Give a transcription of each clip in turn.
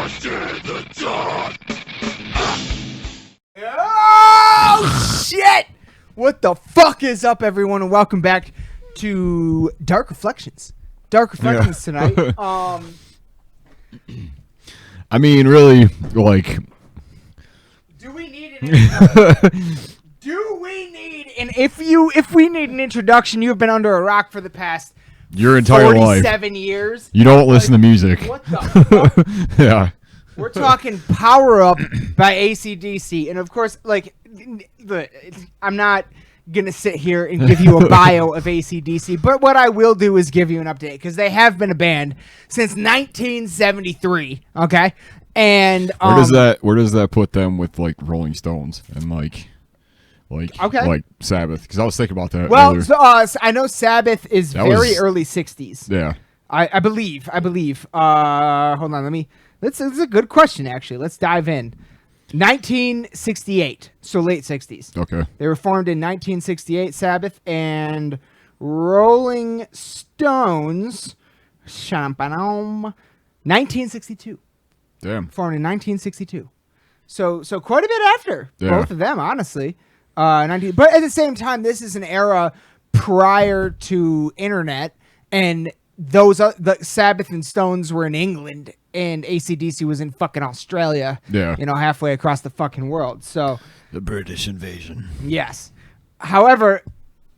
Oh, shit! What the fuck is up, everyone, and welcome back to Dark Reflections. Tonight. I mean, really, like... Do we need an introduction? If we need an introduction, you've been under a rock for the past your entire 47 years. You don't listen to music. What the fuck? Yeah. We're talking Power Up by AC/DC. And of course, like, I'm not going to sit here and give you a bio of AC/DC, but what I will do is give you an update because they have been a band since 1973. Okay. And where does that put them with like Rolling Stones and like Sabbath? Because I was thinking about that. Well, earlier. so, I know Sabbath is very early 60s. Yeah. I believe. Hold on, this is a good question, actually. Let's dive in. 1968, so late 60s. Okay. They were formed in 1968, Sabbath, and Rolling Stones, 1962. Damn. Formed in 1962. So quite a bit after both of them, honestly. But at the same time, this is an era prior to internet, and the Sabbath and Stones were in England, and AC/DC was in fucking Australia. Yeah. Halfway across the fucking world. So the British invasion. Yes. However,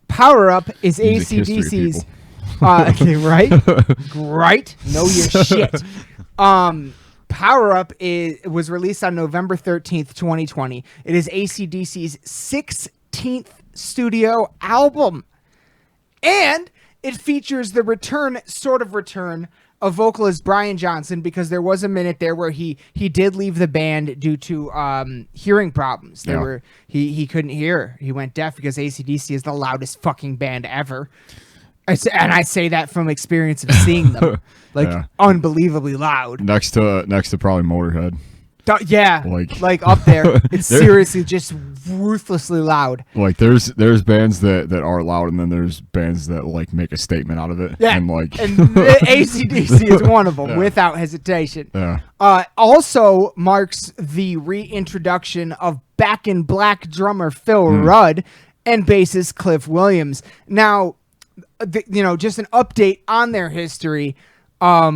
Power Up is AC/DC's. Right? Right? Know your shit. Power Up was released on November 13th, 2020. It is AC/DC's 16th studio album. And it features the return of vocalist Brian Johnson, because there was a minute there where he did leave the band due to hearing problems. He couldn't hear. He went deaf because AC/DC is the loudest fucking band ever. And I say that from experience of seeing them, unbelievably loud. Next to probably Motorhead. Yeah, like up there. It's seriously just ruthlessly loud. Like there's bands that are loud, and then there's bands that like make a statement out of it. Yeah, and AC/DC is one of them, without hesitation. Yeah. Also marks the reintroduction of Back in Black drummer Phil Rudd and bassist Cliff Williams. Now, just an update on their history. A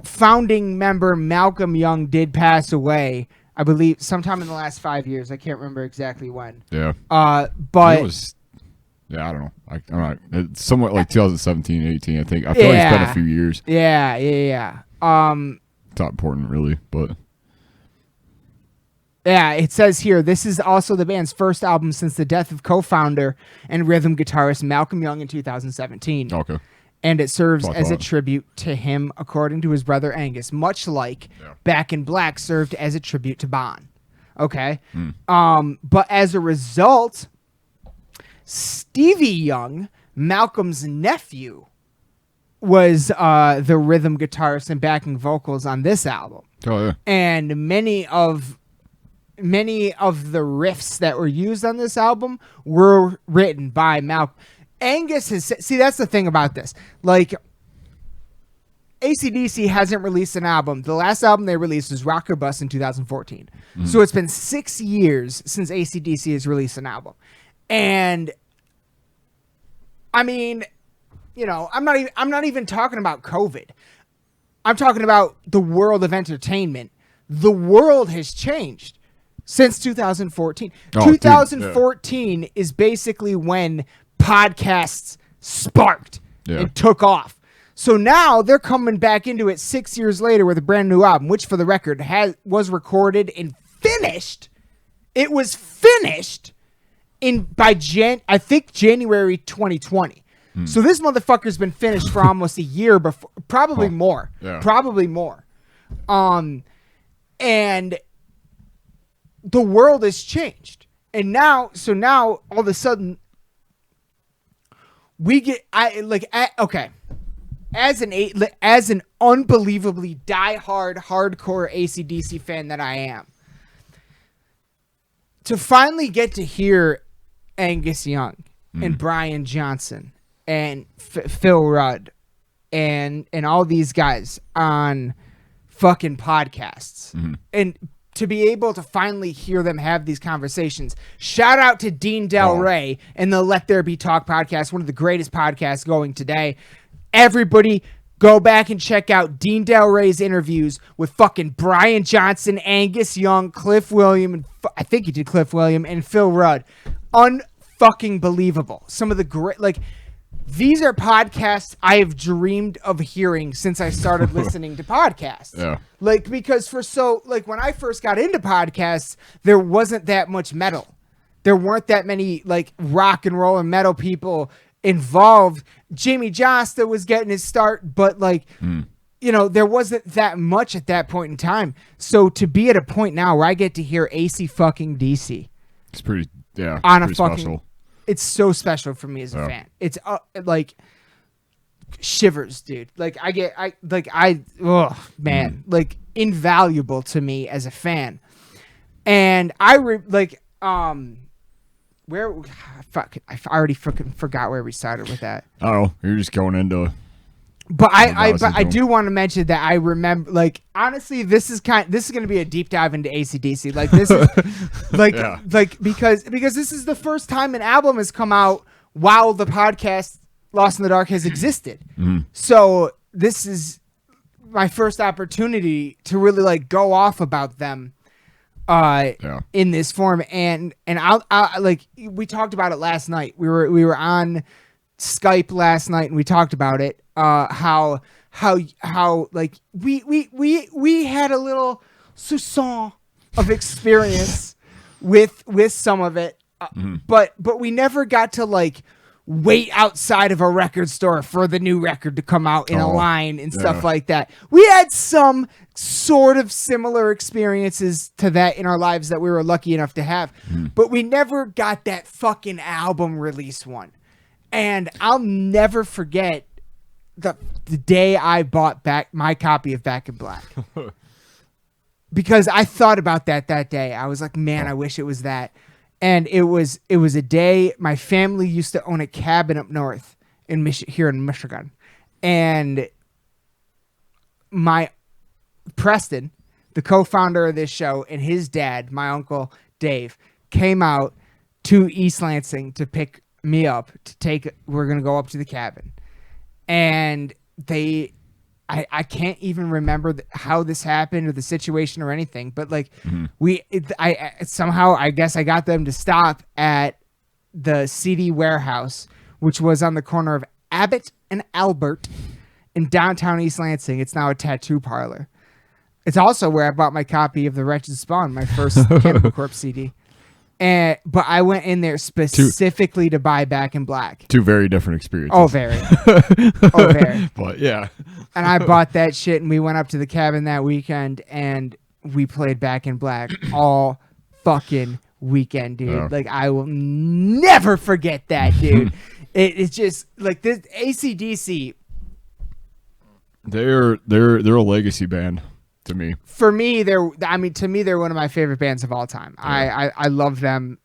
founding member, Malcolm Young, did pass away, I believe, sometime in the last 5 years. I can't remember exactly when. Yeah. But it was, I don't know. I'm not. It's somewhat like 2017, 18. I think. I feel like it's been a few years. Yeah. It's not important, really, but. Yeah, it says here, this is also the band's first album since the death of co-founder and rhythm guitarist Malcolm Young in 2017. Okay. And it serves as a tribute to him, according to his brother Angus, much like Back in Black served as a tribute to Bon. Okay? But as a result, Stevie Young, Malcolm's nephew, was the rhythm guitarist and backing vocals on this album. Oh, yeah. And many of the riffs that were used on this album were written by Malcolm. Angus has said, see, that's the thing about this. Like, AC/DC hasn't released an album. The last album they released was Rock or Bust in 2014. So it's been 6 years since AC/DC has released an album. And I mean, I'm not even talking about COVID. I'm talking about the world of entertainment. The world has changed since 2014. 2014 is basically when podcasts sparked and took off. So now they're coming back into it 6 years later with a brand new album, which, for the record, was recorded and finished. It was finished by January 2020. So this motherfucker's been finished for almost a year before, probably more. Yeah. Probably more. And the world has changed. And now all of a sudden, we get as an unbelievably diehard hardcore AC/DC fan that I am, to finally get to hear Angus Young and Brian Johnson and Phil Rudd and all these guys on fucking podcasts. Mm-hmm. And to be able to finally hear them have these conversations. Shout out to Dean Del Rey and the Let There Be Talk podcast, one of the greatest podcasts going today. Everybody go back and check out Dean Del Rey's interviews with fucking Brian Johnson, Angus Young, Cliff William, and I think he did Cliff William, and Phil Rudd. Unfucking believable. Some of the great, like, these are podcasts I have dreamed of hearing since I started listening to podcasts. Yeah. Like, because when I first got into podcasts, there wasn't that much metal. There weren't that many, like, rock and roll and metal people involved. Jamie Josta was getting his start, but, like, you know, there wasn't that much at that point in time. So to be at a point now where I get to hear AC fucking DC. It's pretty, yeah. On pretty a fucking... special. It's so special for me as a fan. It's like shivers, dude. Like oh man, like invaluable to me as a fan. And I already fucking forgot where we started with that. I don't know. You're just going into. But I do want to mention that I remember, like, honestly, this is going to be a deep dive into AC/DC. Like, this is like because this is the first time an album has come out while the podcast Lost in the Dark has existed. Mm-hmm. So this is my first opportunity to really, like, go off about them in this form. And I'll like, we talked about it last night. We were on Skype last night and we talked about it. How like we had a little soupçon of experience with some of it, but we never got to, like, wait outside of a record store for the new record to come out in a line and stuff like that. We had some sort of similar experiences to that in our lives that we were lucky enough to have, but we never got that fucking album release one. And I'll never forget the day I bought back my copy of Back in Black. Because I thought about that day. I was like, man, I wish it was that. And it was a day my family used to own a cabin up north here in Michigan. And my Preston, the co-founder of this show, and his dad, my uncle Dave, came out to East Lansing to pick me up we're going to go up to the cabin. And I can't even remember how this happened or the situation or anything, but, like, somehow I guess I got them to stop at the CD warehouse, which was on the corner of Abbott and Albert in downtown East Lansing. It's now a tattoo parlor. It's also where I bought my copy of The Wretched Spawn, my first Cannibal Corpse CD. But I went in there specifically to buy Back in Black. Two very different experiences. Oh, very. Very. But yeah. And I bought that shit, and we went up to the cabin that weekend, and we played Back in Black all fucking weekend, dude. Yeah. Like, I will never forget that, dude. It's just like this AC/DC. They're a legacy band. To me, for me, they're one of my favorite bands of all time. Yeah. I love them.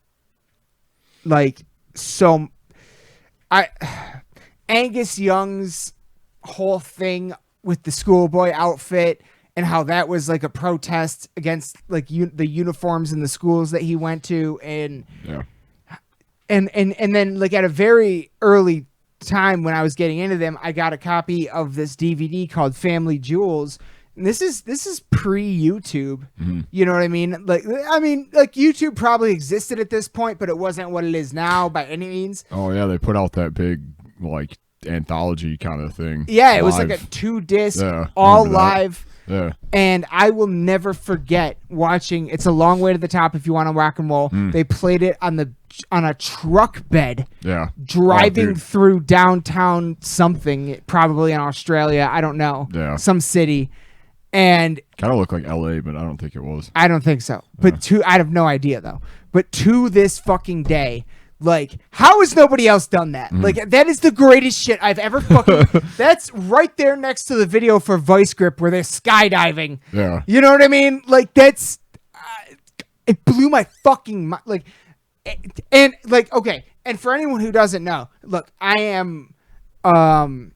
Like, so, Angus Young's whole thing with the schoolboy outfit and how that was, like, a protest against, like, the uniforms in the schools that he went to, and then, like, at a very early time when I was getting into them, I got a copy of this DVD called Family Jewels. And this is pre-YouTube. You know what I mean? Like YouTube probably existed at this point, but it wasn't what it is now by any means. Oh yeah, they put out that big, like, anthology kind of thing. Yeah, it was like a 2-disc, all live. Yeah. And I will never forget watching It's a Long Way to the Top If You Want to Rock and Roll. They played it on a truck bed. Yeah. Driving through downtown something, probably in Australia, I don't know. Yeah. Some city. And kind of looked like LA, but I don't think it was. I don't think so. But I have no idea though. But to this fucking day, like, how has nobody else done that? Like, that is the greatest shit I've ever fucking. That's right there next to the video for Vice Grip where they're skydiving. Yeah. You know what I mean? Like, that's it blew my fucking mind. Like, and like, okay. And for anyone who doesn't know, look, I am. I'm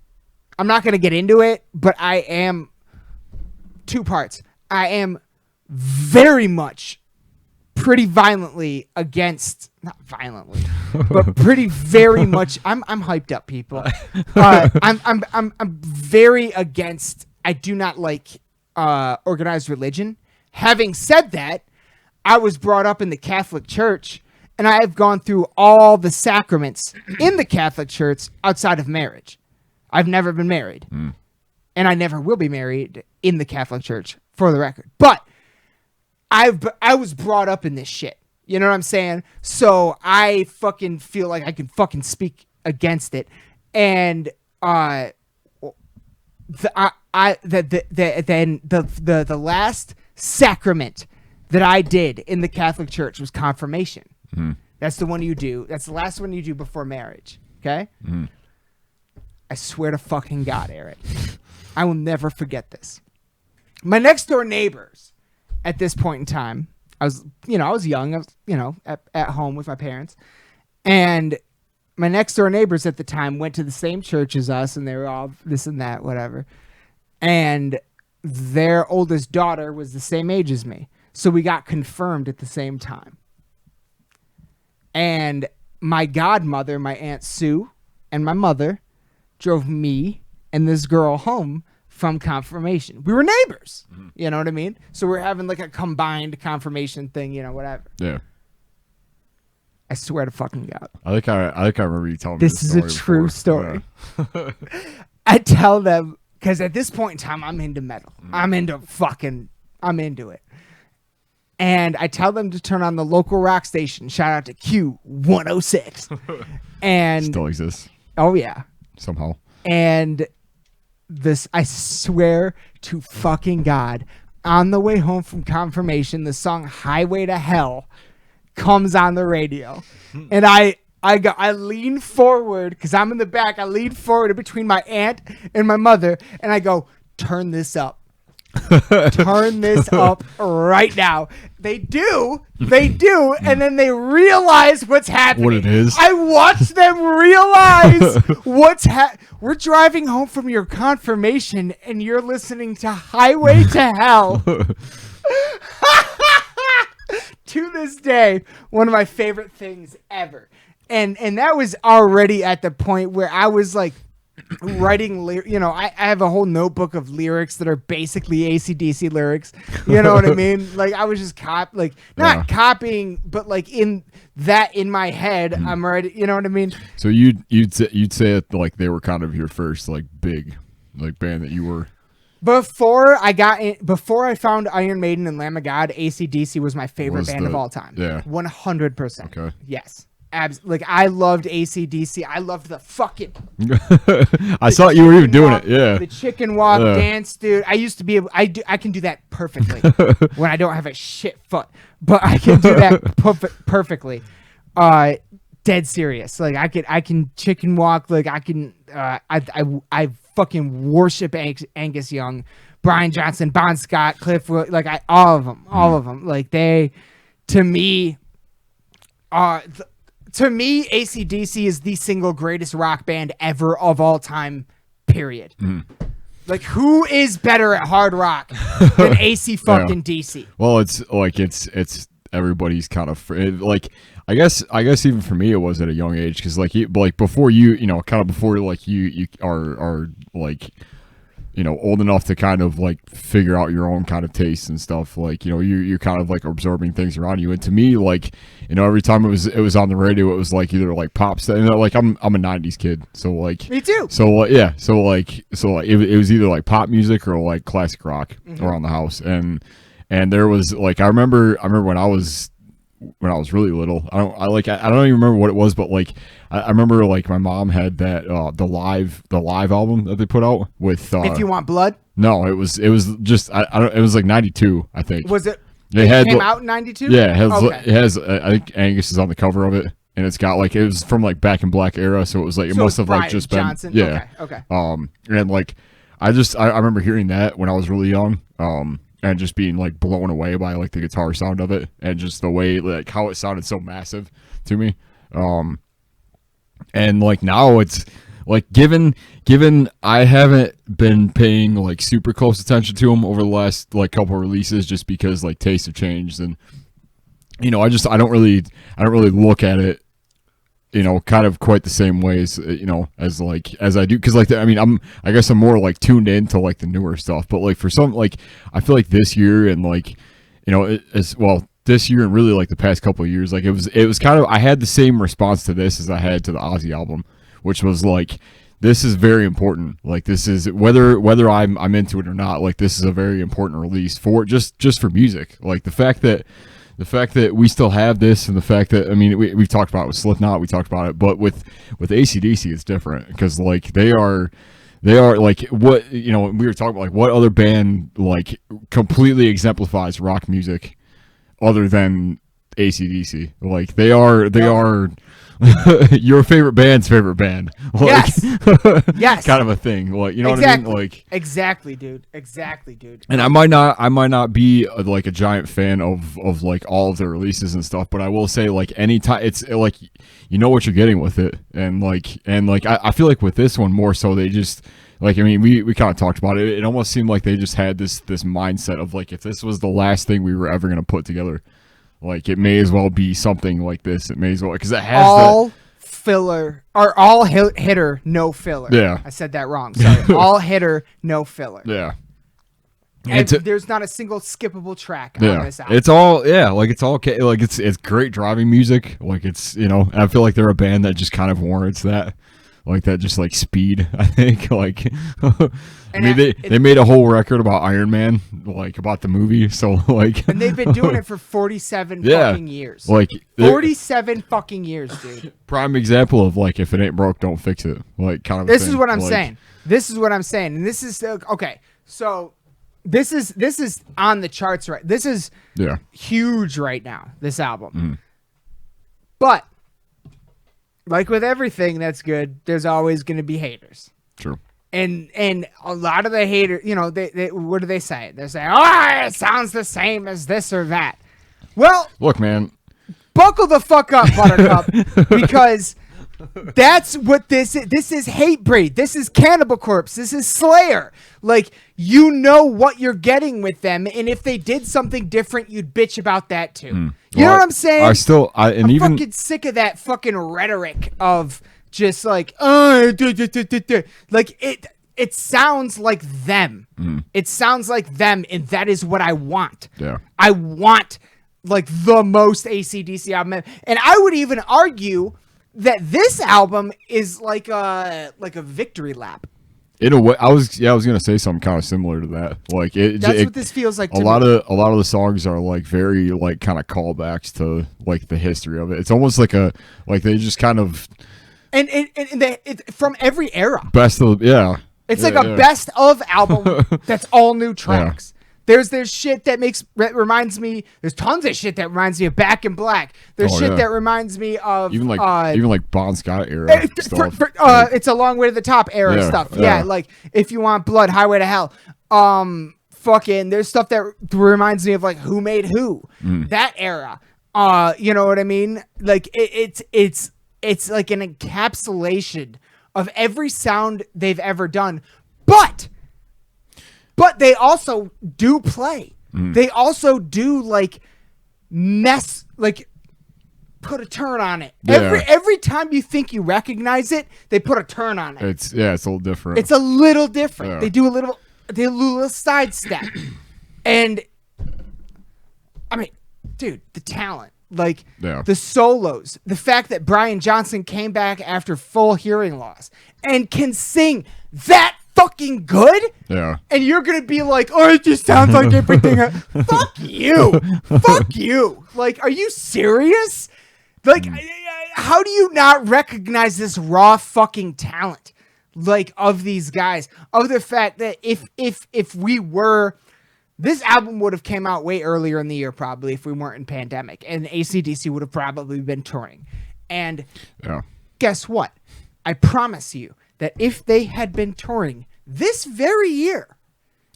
not gonna get into it, but I am two parts. I am very much pretty violently against, not violently, but pretty very much. I'm hyped up, people. I'm very against. I do not like organized religion. Having said that, I was brought up in the Catholic Church, and I have gone through all the sacraments in the Catholic Church outside of marriage. I've never been married, and I never will be married in the Catholic Church, for the record. But I was brought up in this shit. You know what I'm saying? So I fucking feel like I can fucking speak against it. And the last sacrament that I did in the Catholic Church was confirmation. That's the one you do. That's the last one you do before marriage. Okay? I swear to fucking God, Eric, I will never forget this. My next door neighbors at this point in time, I was young. I was, at home with my parents. And my next door neighbors at the time went to the same church as us, and they were all this and that, whatever. And their oldest daughter was the same age as me. So we got confirmed at the same time. And my godmother, my Aunt Sue, and my mother drove me and this girl home from confirmation. We were neighbors. You know what I mean? So we're having like a combined confirmation thing, whatever. Yeah. I swear to fucking God. I think I remember you telling me this is a true story. Yeah. I tell them, because at this point in time, I'm into metal. I'm into it. And I tell them to turn on the local rock station. Shout out to Q106. And still exists. Oh, yeah. Somehow. And this, I swear to fucking God, on the way home from confirmation, the song Highway to Hell comes on the radio. And I lean forward, because I'm in the back. I lean forward between my aunt and my mother, and I go, turn this up. Turn this up right now. They do, and then they realize what's happening. What it is. I watch them realize we're driving home from your confirmation, and you're listening to Highway to Hell. To this day, one of my favorite things ever. And that was already at the point where I was like writing, I have a whole notebook of lyrics that are basically AC/DC lyrics. You know what I mean? Like I was just not copying, but like in my head, I'm already, you know what I mean? So you'd say it like they were kind of your first like big like band that you were. Before I found Iron Maiden and Lamb of God, AC/DC was my favorite band of all time. Yeah. 100%. Okay. Yes. Like I loved AC/DC. I loved the fucking. I saw you were even doing it. Yeah. The chicken walk dance, dude. I used to be able. I can do that perfectly when I don't have a shit foot, but I can do that perfectly. Dead serious. Like I can chicken walk. Like I can. I fucking worship Angus Young, Brian Johnson, Bon Scott, Cliff. Like all of them. Like they, to me, AC/DC is the single greatest rock band ever of all time, period. Like, who is better at hard rock than AC fucking DC? Well, it's like, it's everybody's kind of, like, I guess even for me, it was at a young age, because, like, before kind of before, like, you are like, old enough to kind of like figure out your own kind of tastes and stuff. Like, you're kind of like absorbing things around you. And to me, like, every time it was on the radio, it was like either like pop stuff. Like I'm a '90s kid, so like me too. So yeah, so like it was either like pop music or like classic rock around the house. And there was like I remember when I was really little. I don't even remember what it was, but like I remember like my mom had that the live album that they put out with If You Want Blood. No, it was just it was like '92, I think. Was it? It came out in '92. Yeah, it has I think Angus is on the cover of it, and it's got like it was from like Back in Black era, so it was like it must have like just Johnson. been yeah. Okay. And like I remember hearing that when I was really young. And just being like blown away by like the guitar sound of it, and just the way like how it sounded so massive to me. And like now it's like given I haven't been paying like super close attention to them over the last like couple of releases, just because like tastes have changed, and you know, I don't really look at it, you know, kind of quite the same way as, you know, as I do, because like I mean, I guess I'm more like tuned into like the newer stuff, but like for some, like I feel like this year and like, you know, as well this year and really like the past couple of years, like it was kind of, I had the same response to this as I had to the Ozzy album, which was like, this is very important. Like this is whether I'm into it or not, like this is a very important release for just for music. Like the fact that we still have this, and the fact that, I mean, we've talked about it with Slipknot, we talked about it, but with AC/DC it's different, because like they are like, what, you know, we were talking about like what other band like completely exemplifies rock music other than AC/DC. Like they are your favorite band's favorite band. Like, yes. Yes. Kind of a thing. Like, you know exactly. what I mean? Like, exactly, dude. Exactly, dude. And I might not be like a giant fan of like all of their releases and stuff, but I will say, like, anytime it's like, you know what you're getting with it, and I feel like with this one more so, they just, like, I mean, we kind of talked about it. It almost seemed like they just had this mindset of like, if this was the last thing we were ever gonna put together, like, it may as well be something like this. It may as well, because it has all filler, or all hitter, no filler. Yeah, I said that wrong. Sorry. All hitter, no filler. Yeah. And there's not a single skippable track on this album. It's all, like it's all okay. Like it's great driving music. Like it's, you know, I feel like they're a band that just kind of warrants that. Like that, just like speed, I think. Like, I mean, they made a whole record about Iron Man, like about the movie. So like, and they've been doing it for 47 fucking years. Like 47 fucking years, dude. Prime example of like, if it ain't broke, don't fix it. Like kind of. This is what I'm saying. This is what I'm saying, and this is okay. So this is on the charts, right? This is huge right now. This album, but. Like with everything that's good, there's always going to be haters. True. And a lot of the haters, you know, they what do they say? They say, "Oh, it sounds the same as this or that." Well, look, man, buckle the fuck up, Buttercup, because that's what this is. This is Hatebreed. This is Cannibal Corpse. This is Slayer. Like, you know what you're getting with them, and if they did something different, you'd bitch about that too. You know what I'm saying? I'm even fucking sick of that fucking rhetoric of just like, like it sounds like them. It sounds like them, and that is what I want. Yeah. I want like the most AC/DC album, and I would even argue that this album is like a victory lap. In a way, I was gonna say something kind of similar to that. Like that's what this feels like. A lot of the songs are like very like kind of callbacks to like the history of it. It's almost like they just kind of and from every era. Best of It's like a best of album that's all new tracks. There's shit that reminds me. There's tons of shit that reminds me of Back in Black. There's shit that reminds me of even like Bon Scott era stuff. It's a Long Way to the Top era stuff. Yeah, like If You Want Blood, Highway to Hell. Fucking there's stuff that reminds me of like Who Made Who. That era. You know what I mean? Like it's like an encapsulation of every sound they've ever done, but they also do play. They also do like mess, like put a turn on it. Yeah. Every time you think you recognize it, they put a turn on it. It's a little different. It's a little different. Yeah. They do a little sidestep. And I mean, dude, the talent, like the solos, the fact that Brian Johnson came back after full hearing loss and can sing that fucking good, and you're gonna be like, oh, it just sounds like everything. Fuck you. Like, are you serious? Like, how do you not recognize this raw fucking talent, like, of these guys? Of the fact that if we were, this album would have came out way earlier in the year, probably, if we weren't in pandemic, and AC/DC would have probably been touring. And guess what? I promise you that if they had been touring this very year,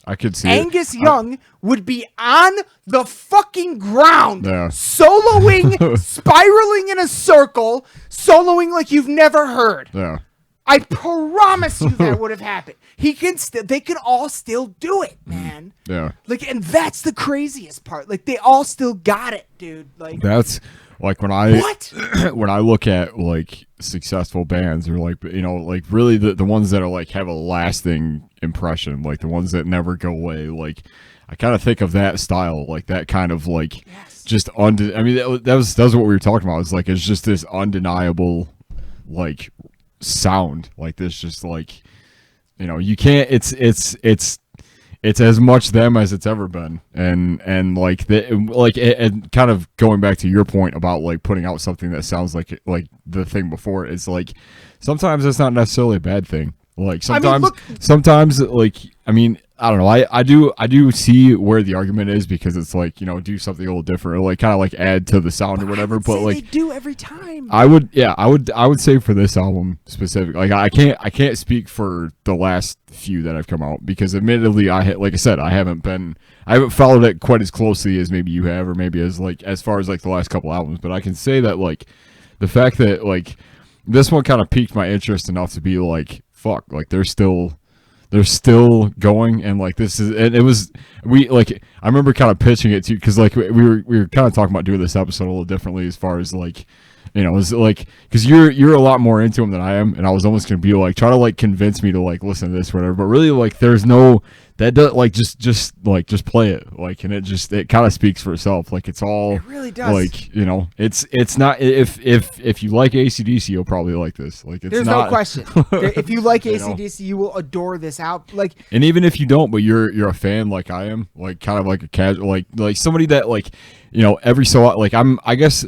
I could see Angus Young would be on the fucking ground, soloing, spiraling in a circle, soloing like you've never heard. Yeah. I promise you that would have happened. They can all still do it, man. Yeah. Like, and that's the craziest part. Like, they all still got it, dude. Like, that's like when I what? when I look at like successful bands, or like, you know, like really the ones that are like have a lasting impression, like the ones that never go away. Like, I kind of think of that style, like that kind of like just I mean, that was what we were talking about. It's like it's just this undeniable like sound, like this, just like, you know, you can't. It's as much them as it's ever been, and like and kind of going back to your point about like putting out something that sounds like the thing before. It's like sometimes it's not necessarily a bad thing. Like sometimes like, I mean, I don't know. I do see where the argument is, because it's like, you know, do something a little different, or like kind of like add to the sound or whatever. But like they do every time. I would say for this album specific, like I can't speak for the last few that have come out, because admittedly like I said, I haven't followed it quite as closely as maybe you have, or maybe as far as like the last couple albums. But I can say that like the fact that like this one kind of piqued my interest enough to be like, fuck, like they're still going, and like this is, and it was, I remember kind of pitching it to, because like we were kind of talking about doing this episode a little differently, as far as like, you know, it's like, because you're a lot more into them than I am, and I was almost gonna be like, try to like convince me to like listen to this or whatever, but really like there's no, that does like just play it, like, and it kind of speaks for itself. Like it's all, it really does. Like, you know, it's not, if you like AC/DC, you'll probably like this. Like it's there's not, no question. If you like you AC/DC, you will adore this album. Like, and even if you don't, but you're a fan like I am, like kind of like a casual, like somebody that like, you know, every so like I guess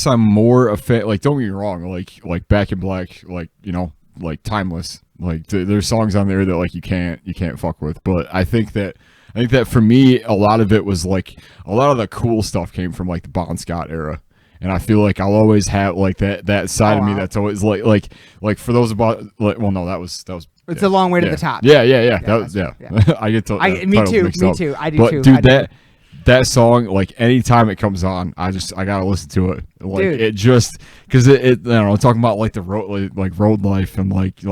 I'm more a fan. Like, don't get me wrong, like Back in Black, like, you know, like timeless. Like there's songs on there that like you can't fuck with. But I think that for me, a lot of it was like, a lot of the cool stuff came from like the Bon Scott era. And I feel like I'll always have like that side of me that's always like for those about, like, well, no, that was it's a long way to the top. Yeah. That was, I get to me too. I do but, too. Dude, that song, like anytime it comes on, I gotta listen to it. Like, dude, it just, because it I don't know, talking about like the road, like road life, and like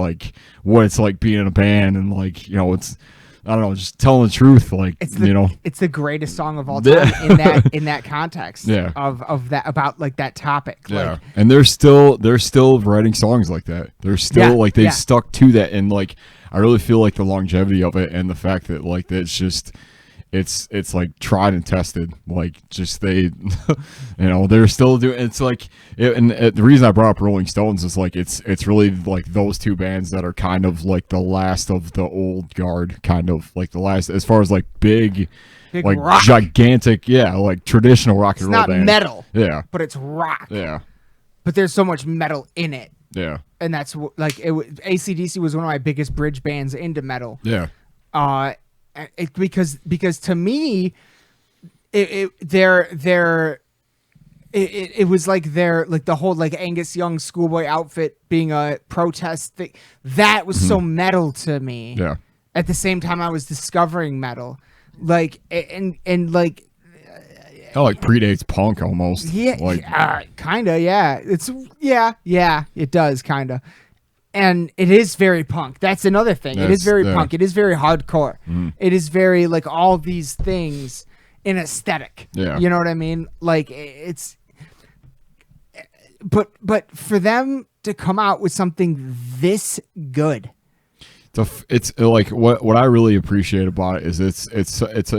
what it's like being in a band, and like, you know, it's, I don't know, just telling the truth. Like, you know, it's the greatest song of all time in that context. Yeah. Of that, about like that topic. Yeah. Like, and they're still writing songs like that. They're still like, they've stuck to that, and like I really feel like the longevity of it, and the fact that like it's just, it's like tried and tested. Like, just they, you know, they're still doing. It's like, and the reason I brought up Rolling Stones is like it's really like those two bands that are kind of like the last of the old guard, kind of like the last as far as like big like rock. Gigantic, like traditional rock and roll band. It's not metal, but it's rock. Yeah, but there's so much metal in it. Yeah, and that's like AC/DC was one of my biggest bridge bands into metal. Yeah. Because to me, it was like the whole like Angus Young schoolboy outfit being a protest thing. That was so metal to me. Yeah. At the same time, I was discovering metal, like and like. It like predates punk almost. Yeah, like, kinda. Yeah, it's it does kinda. And it is very punk. That's another thing. It is very punk. It is very hardcore. It is very like all these things in aesthetic. Yeah. You know what I mean? Like it's, but for them to come out with something this good. It's like what I really appreciate about it is it's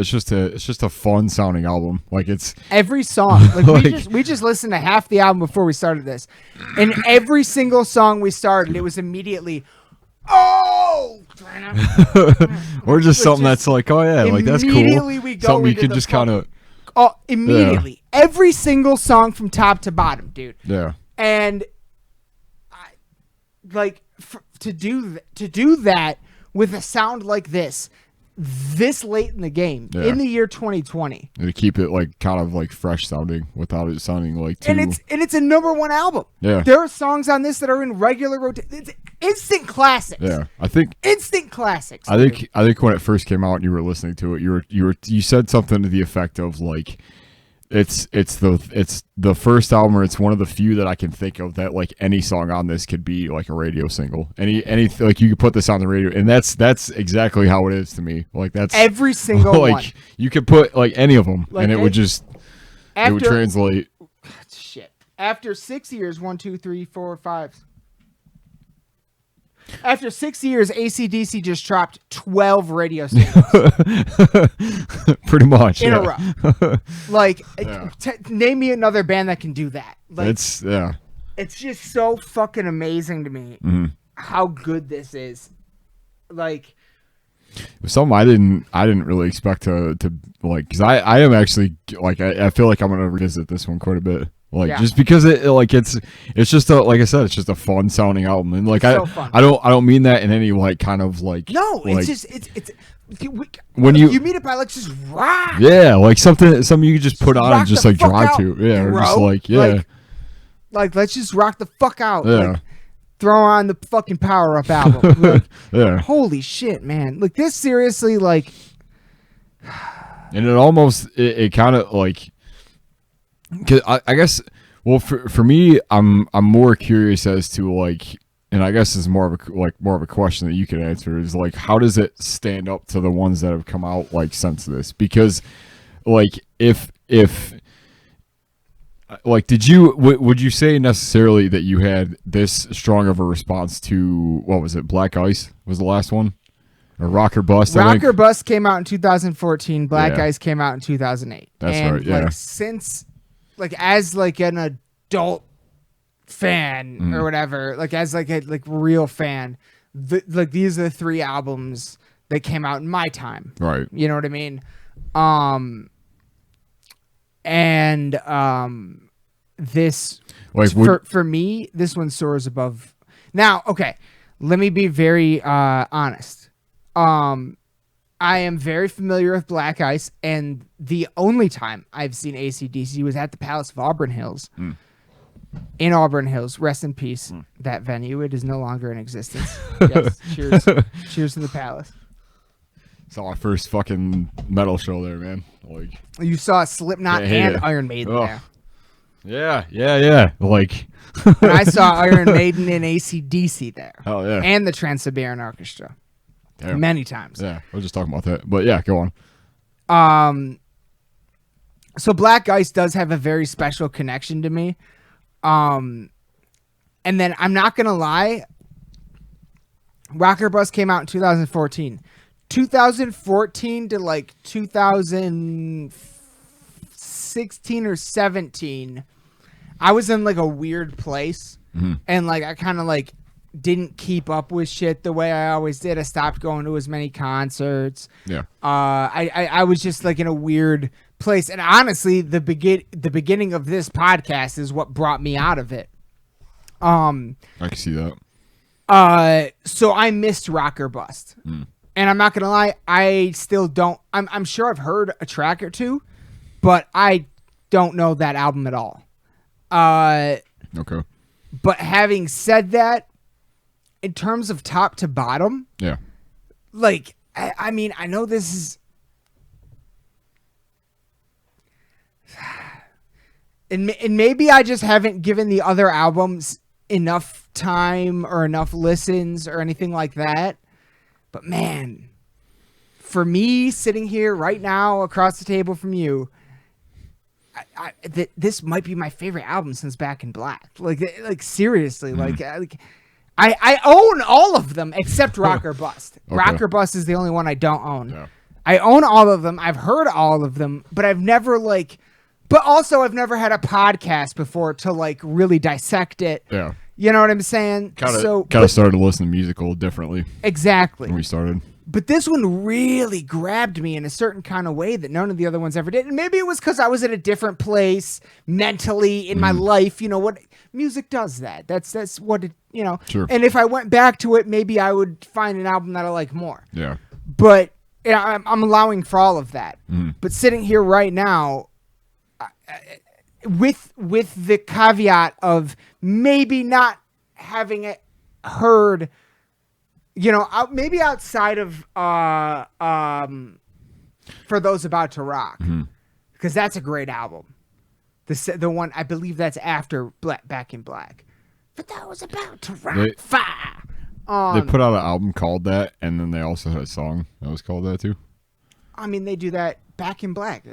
just a fun sounding album. Like it's every song. Like, we just listened to half the album before we started this, and every single song we started, it was immediately, or just something that's like, oh yeah, like that's cool. Immediately we go something you could just kind of. Oh, immediately, every single song from top to bottom, dude. Yeah. And to do that with a sound like this late in the game, in the year 2020, and to keep it like kind of like fresh sounding without it sounding like too... and it's a #1 album. Yeah, there are songs on this that are in regular rotation. It's instant classics. Yeah, I think instant classics. I think when it first came out and you were listening to it, you said something to the effect of like, it's the first album, or it's one of the few that I can think of that like any song on this could be like a radio single. Any like you could put this on the radio, and that's exactly how it is to me. Like that's every single like one. you could put like any of them, Like and it would just it would translate. Shit. After 6 years, 1, 2, 3, 4, 5. After 6 years, AC/DC just dropped 12 radio singles. Pretty much. In a row. Like, name me another band that can do that. Like, It's just so fucking amazing to me how good this is. Like, something I didn't really expect to like, because I am actually like I feel like I'm gonna revisit this one quite a bit. Like just because it's just a, like I said, it's just a fun sounding album, and like so I don't mean that in any like kind of like no, like, it's when you mean it by like just rock. Yeah, like something you could just put on and just like drive out, to. Yeah, bro. or just like like let's just rock the fuck out. Yeah. Like, throw on the fucking Power Up album. Like, yeah. Holy shit, man. Like this seriously like and it almost it kind of like, cause I guess, well, for me, I'm more curious as to like, and I guess it's more of a question that you could answer, is like, how does it stand up to the ones that have come out like since this? Because like if like, would you say necessarily that you had this strong of a response to, what was it, Black Ice was the last one? Or Rock or Bust? Rock or Bust came out in 2014. Black Yeah. Ice came out in 2008. That's and right, yeah. Like since, like as like an adult fan or whatever, like as like a real fan, like these are the three albums that came out in my time. Right. You know what I mean? And this Like, for me, this one soars above. Now, okay, let me be very honest. I am very familiar with Black Ice, and the only time I've seen AC/DC was at the Palace of Auburn Hills. In Auburn Hills, rest in peace. That venue, it is no longer in existence. Yes, cheers to the Palace. Saw my first fucking metal show there, man. Like, You saw Slipknot and Iron Maiden there. Yeah. Like, And I saw Iron Maiden and AC/DC there. oh yeah, And the Trans-Siberian Orchestra. Damn. Many times. Yeah, we're just talking about that, but yeah, go on. So Black Ice does have a very special connection to me. And then I'm not gonna lie, Rocker Bus came out in 2014. 2014 to like 2016 or 17, I was in like a weird place, and like I kind of like didn't keep up with shit the way I always did. I stopped going to as many concerts. Yeah. I was just like in a weird place, and honestly, the beginning of this podcast is what brought me out of it. I can see that. So I missed Rock or Bust, and I'm not gonna lie, I still don't. I'm sure I've heard a track or two, but I don't know that album at all. Okay. But having said that, in terms of top to bottom, Yeah. like, I mean, I know this is, and maybe I just haven't given the other albums enough time or enough listens or anything like that. But man, for me sitting here right now across the table from you, this might be my favorite album since Back in Black. Like seriously, like I own all of them except Rock or Bust. Okay. Rock or Bust is the only one I don't own. Yeah. I own all of them. I've heard all of them, but I've never but also I've never had a podcast before to like really dissect it. Yeah. You know what I'm saying? Kind of started to listen to music a little differently Exactly. when we started. But this one really grabbed me in a certain kind of way that none of the other ones ever did. And maybe it was because I was at a different place mentally in my life. You know what? Music does that. That's what it, you know. Sure. And if I went back to it, maybe I would find an album that I like more. Yeah. But you know, I'm allowing for all of that. But sitting here right now, with the caveat of maybe not having it heard, you know, maybe outside of For Those About to Rock, because that's a great album. The one I believe that's after Back in Black. But that was about to rock fire. They put out an album called that, and then they also had a song that was called that too. I mean, they do that. Back in Black.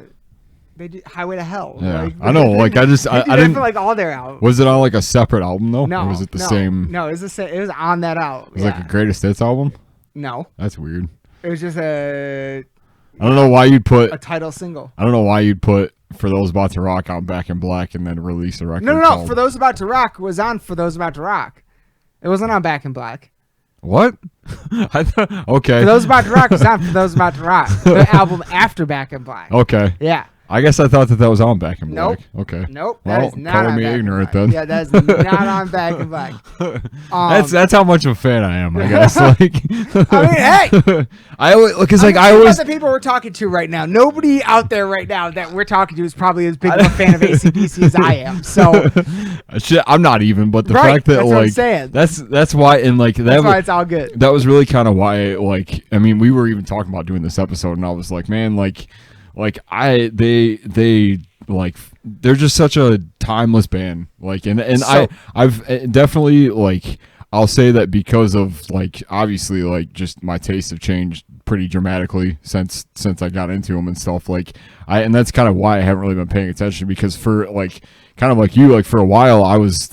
They did Highway to Hell. Yeah, I know. Like I didn't. For like all their albums. Was it on like a separate album though? No. Or was it the same? No, it was the same. It was on that album. It was like a greatest hits album. No, that's weird. it was just I don't know why you'd put a title single. I don't know why you'd put For Those About to Rock on Back in Black and then release a record. No. For Those About to Rock was on For Those About to Rock. It wasn't on Back in Black. What? Okay. For Those About to Rock was on For Those About to Rock. The album after Back in Black. Okay. Yeah. I guess I thought that was on Back in Black. Nope. Okay. Nope. Well, that is not calling on me Back ignorant in Black. then. Yeah, that's not on Back in Black. That's how much of a fan I am. I guess. Like, I mean, hey. I always because like I think always about the people we're talking to right now. Nobody out there right now that we're talking to is probably as big of a fan of AC/DC as I am. So shit, I'm not even. But the right, fact that that's what I'm like saying. that's why and like that's why it's all good. That was really kind of why. Like I mean, we were even talking about doing this episode, and I was like, man, like they like they're just such a timeless band. Like and So- I've definitely like. I'll say that because of like obviously like just my tastes have changed pretty dramatically since I got into them and stuff like and that's kind of why I haven't really been paying attention because for like kind of like you like for a while I was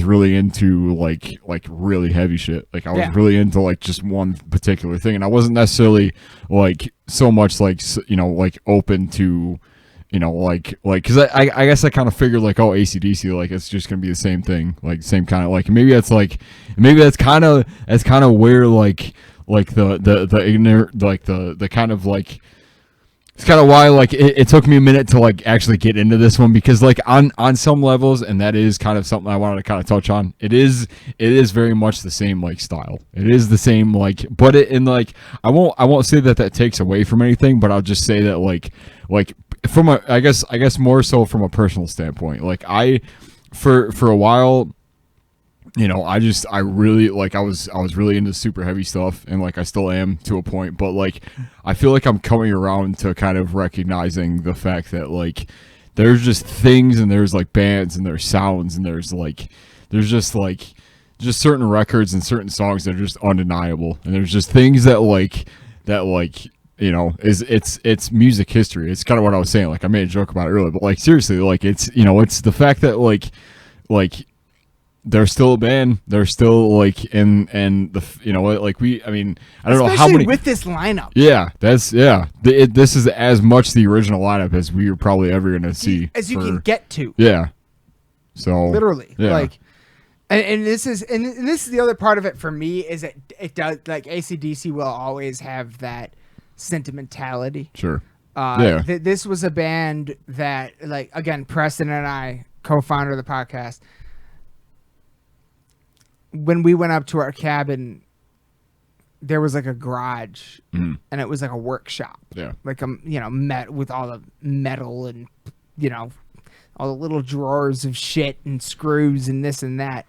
really into like really heavy shit like I was really into like just one particular thing and I wasn't necessarily like so much like like open to like because I guess I kind of figured like AC/DC like it's just gonna be the same thing like same kind of like maybe that's kind of where like the ignorant like the kind of like it's kind of why like it took me a minute to like actually get into this one because like on some levels and that is kind of something I wanted to kind of touch on it is very much the same like style it is the same like but it in like I won't say that takes away from anything but I'll just say that like from a I guess more so from a personal standpoint like I for a while I really like I was really into super heavy stuff and like I still am to a point but like I feel like I'm coming around to kind of recognizing the fact that like there's just things and there's like bands and there's sounds and there's just certain records and certain songs that are just undeniable and there's just things that it's music history. It's kind of what I was saying. Like I made a joke about it earlier, but like seriously, like it's it's the fact that like they're still a band. They're still like in the like we. I mean, I don't know how many with this lineup. Yeah, that's this is as much the original lineup as we are probably ever gonna see as you can get to. Yeah. So literally, yeah. like. And this is the other part of it for me is it does like AC/DC will always have that sentimentality. Sure. This was a band that like again Preston and I, co-founder of the podcast, when we went up to our cabin, there was like a garage and it was like a workshop. Yeah. Like met with all the metal and all the little drawers of shit and screws and this and that.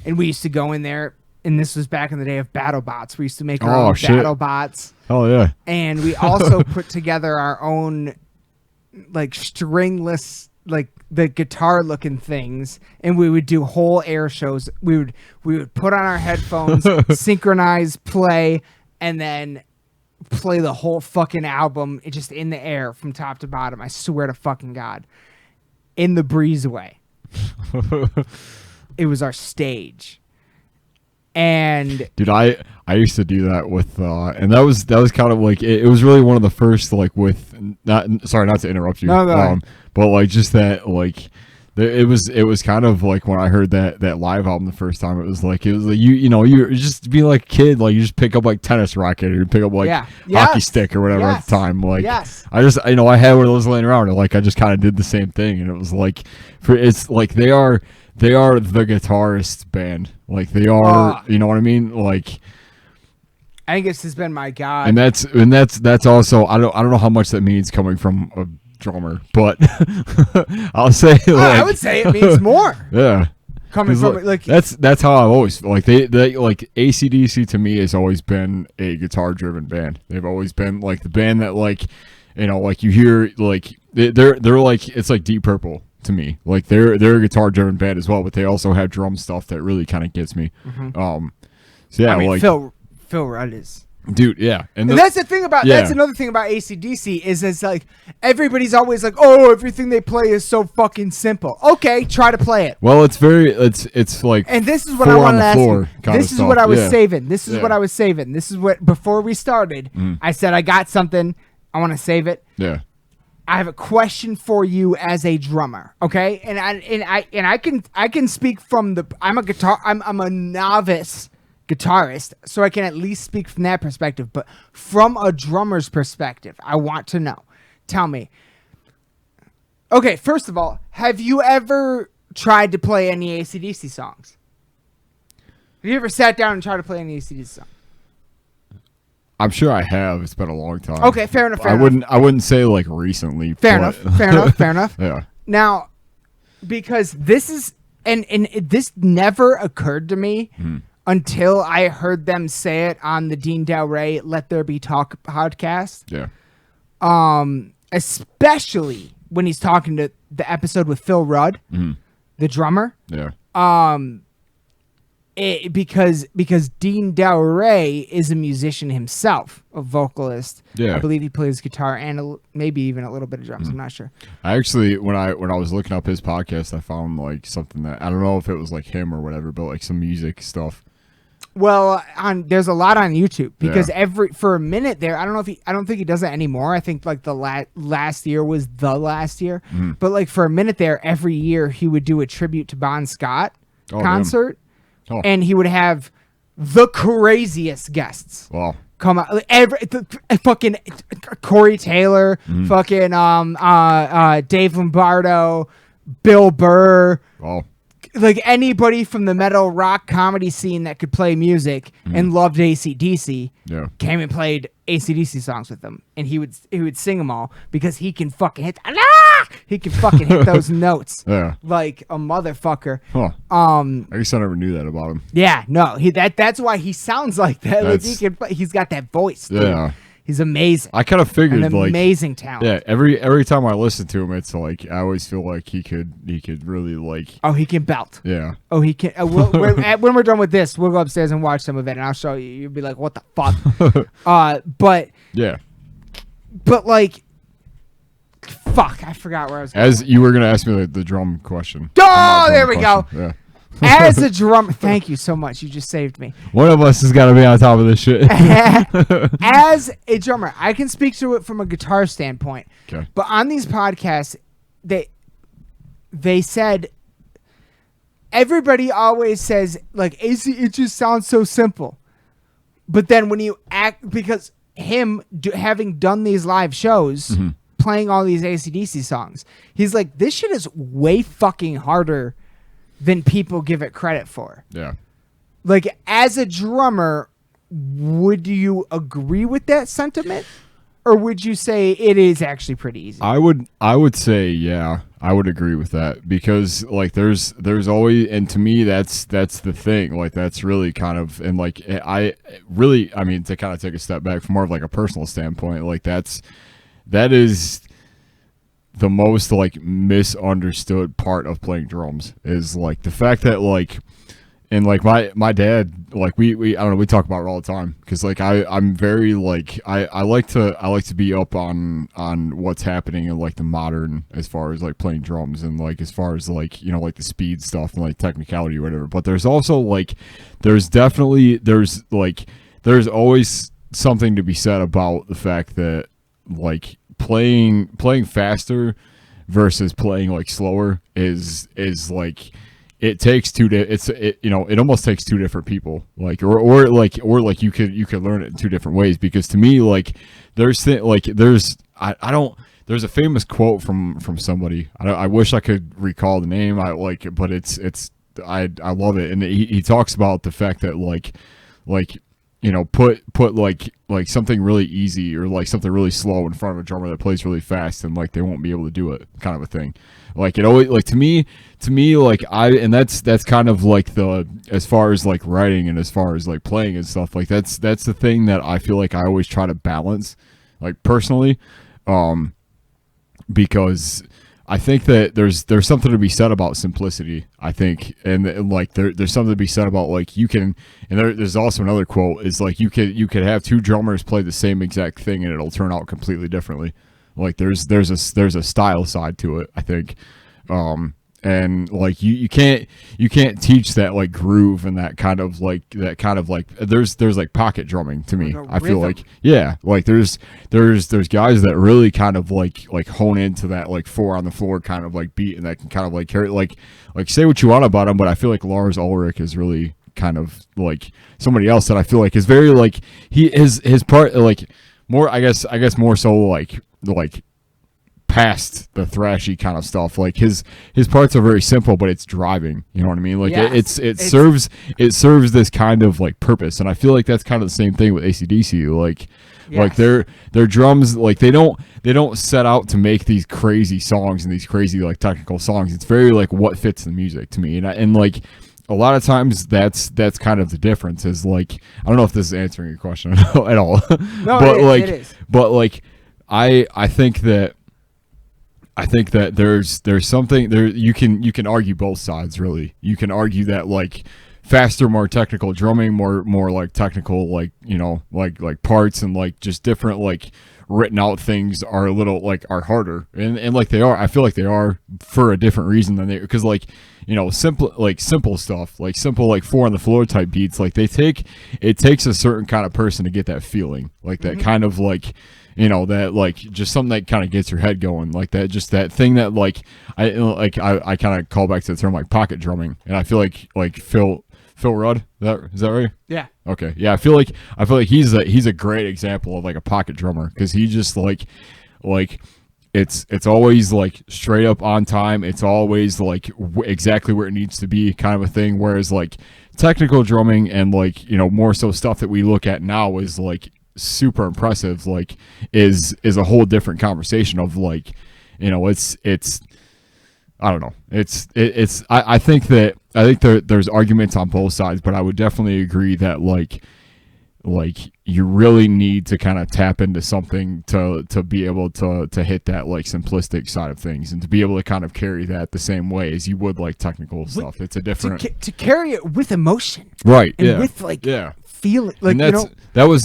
And we used to go in there, and this was back in the day of battle bots. We used to make our own battle bots. Oh, yeah. And we also put together our own, like, stringless, like, the guitar-looking things, and we would do whole air shows. We would put on our headphones, synchronize, play, and then play the whole fucking album just in the air from top to bottom. I swear to fucking God. In the breezeway. It was our stage. And dude, I used to do that with and that was kind of like it was really one of the first like with sorry not to interrupt you. No. But like just that like it was kind of like when I heard that live album the first time it was like you just be like a kid like you just pick up like tennis racket or you pick up like hockey stick or whatever at the time like I just I had one of those laying around and like I just kind of did the same thing and it was like it's like they are the guitarist band like they are you know what I mean like Angus has been my god and that's also I don't know how much that means coming from a drummer but I'll say like, I would say it means more yeah coming from like that's how I've always like they like AC/DC to me has always been a guitar driven band. They've always been like the band that like like you hear like they're like it's like Deep Purple to me. Like they're a guitar driven band as well, but they also have drum stuff that really kind of gets me. So yeah, I mean, like Phil Rudd is. Dude, yeah. And that's the thing about that's another thing about AC/DC is it's like everybody's always like, oh, everything they play is so fucking simple. Okay, try to play it. Well, it's like, and this is what I want to ask you. This is what I was saving. This is what I was saving. This is what before we started, I said I got something. I want to save it. Yeah. I have a question for you as a drummer, okay? And I can speak from I'm a novice guitarist, so I can at least speak from that perspective. But from a drummer's perspective, I want to know. Tell me. Okay, first of all, have you ever tried to play any AC/DC songs? Have you ever sat down and tried to play any AC/DC song? I'm sure I have. It's been a long time. Okay, fair enough. I wouldn't say like recently. Fair enough. Yeah. Now, because this is and this never occurred to me until I heard them say it on the Dean Del Rey "Let There Be Talk" podcast. Yeah. Especially when he's talking to the episode with Phil Rudd, the drummer. Yeah. Because Dean Del Rey is a musician himself, a vocalist. Yeah. I believe he plays guitar and maybe even a little bit of drums. I'm not sure. I actually, when I was looking up his podcast, I found like something that I don't know if it was like him or whatever, but like some music stuff. Well, there's a lot on YouTube because for a minute there, I don't think he does it anymore. I think like the last year was the last year, but like for a minute there, every year he would do a tribute to Bon Scott concert. Oh. And he would have the craziest guests. Wow. Come on, fucking Corey Taylor, fucking Dave Lombardo, Bill Burr. Wow. Like anybody from the metal rock comedy scene that could play music and loved AC/DC came and played AC/DC songs with them, and he would sing them all because he can fucking hit those notes like a motherfucker. Huh. I guess I never knew that about him. Yeah, no, that's why he sounds like that. Like he's got that voice. Dude. Yeah. He's amazing. I kind of figured amazing talent. Yeah, every time I listen to him, it's like I always feel like he could really like. Oh, he can belt. Yeah. Oh, he can. When we're done with this, we'll go upstairs and watch some of it, and I'll show you. You'll be like, "What the fuck?" But yeah. But like, fuck, I forgot where I was going. As you were gonna ask me the drum question. Oh, there we go. Yeah. As a drummer, thank you so much. You just saved me. One of us has got to be on top of this shit. As a drummer, I can speak to it from a guitar standpoint. Okay. But on these podcasts, they said everybody always says like AC, it just sounds so simple. But then when you act, because having done these live shows, playing all these AC/DC songs, he's like, this shit is way fucking harder than people give it credit for. Yeah. Like, as a drummer, would you agree with that sentiment? Or would you say it is actually pretty easy? I would say, yeah, I would agree with that because like there's always, and to me that's the thing, like that's really kind of, and like I mean to kind of take a step back from more of like a personal standpoint, like that is the most like misunderstood part of playing drums is like the fact that like, and like my dad, like we I don't know, we talk about it all the time because like I'm very like I like to be up on what's happening in like the modern as far as like playing drums and like as far as like, you know, like the speed stuff and like technicality or whatever, but there's also like there's always something to be said about the fact that like playing faster versus playing like slower is like it takes it almost takes two different people, like or you could learn it in two different ways, because to me like there's a famous quote from somebody, I wish I could recall the name, but I love it, and he talks about the fact that like you know, put like something really easy or like something really slow in front of a drummer that plays really fast, and like they won't be able to do it, kind of a thing. Like it always, like to me like and that's kind of like the, as far as like writing and as far as like playing and stuff, like that's the thing that I feel like I always try to balance, like personally, because I think that there's something to be said about simplicity. I think, and like there's something to be said about like you can, and there's also another quote is like you could have two drummers play the same exact thing and it'll turn out completely differently. Like there's a style side to it, I think. And like you can't teach that like groove and that kind of like there's like pocket drumming to me. I feel like like there's guys that really kind of like hone into that like 4 on the floor kind of like beat, and that can kind of like carry like say what you want about him, but I feel like Lars Ulrich is really kind of like somebody else that I feel like is very like his part like more I guess more so like past the thrashy kind of stuff. Like his parts are very simple, but it's driving. You know what I mean? Like it serves this kind of like purpose, and I feel like that's kind of the same thing with AC/DC. Like their drums, like they don't set out to make these crazy songs and these crazy like technical songs. It's very like what fits the music to me, and like a lot of times that's kind of the difference. Is like I don't know if this is answering your question at all. No, but it is. But like I think that there's something there. You can argue both sides, really. You can argue that like faster, more technical drumming, more like technical, like, you know, like parts and like just different like written out things are a little like are harder, and like they are. I feel like they are for a different reason than they, because like, you know, simple stuff, like simple like 4 on the floor type beats, like it takes a certain kind of person to get that feeling, like that kind of like, you know, that like just something that kind of gets your head going, like that, just that thing that like I kind of call back to the term like pocket drumming, and I feel like Phil Rudd, is that right? Yeah. Okay. Yeah, I feel like he's a great example of like a pocket drummer, because he just like it's always like straight up on time. It's always like exactly where it needs to be, kind of a thing. Whereas like technical drumming and like, you know, more so stuff that we look at now is like super impressive, like is a whole different conversation of like, you know, it's I don't know. I think there's arguments on both sides, but I would definitely agree that like you really need to kind of tap into something to be able to hit that like simplistic side of things, and to be able to kind of carry that the same way as you would like technical stuff. It's a different to carry it with emotion, right? And with like feel it, like, and that's, you know,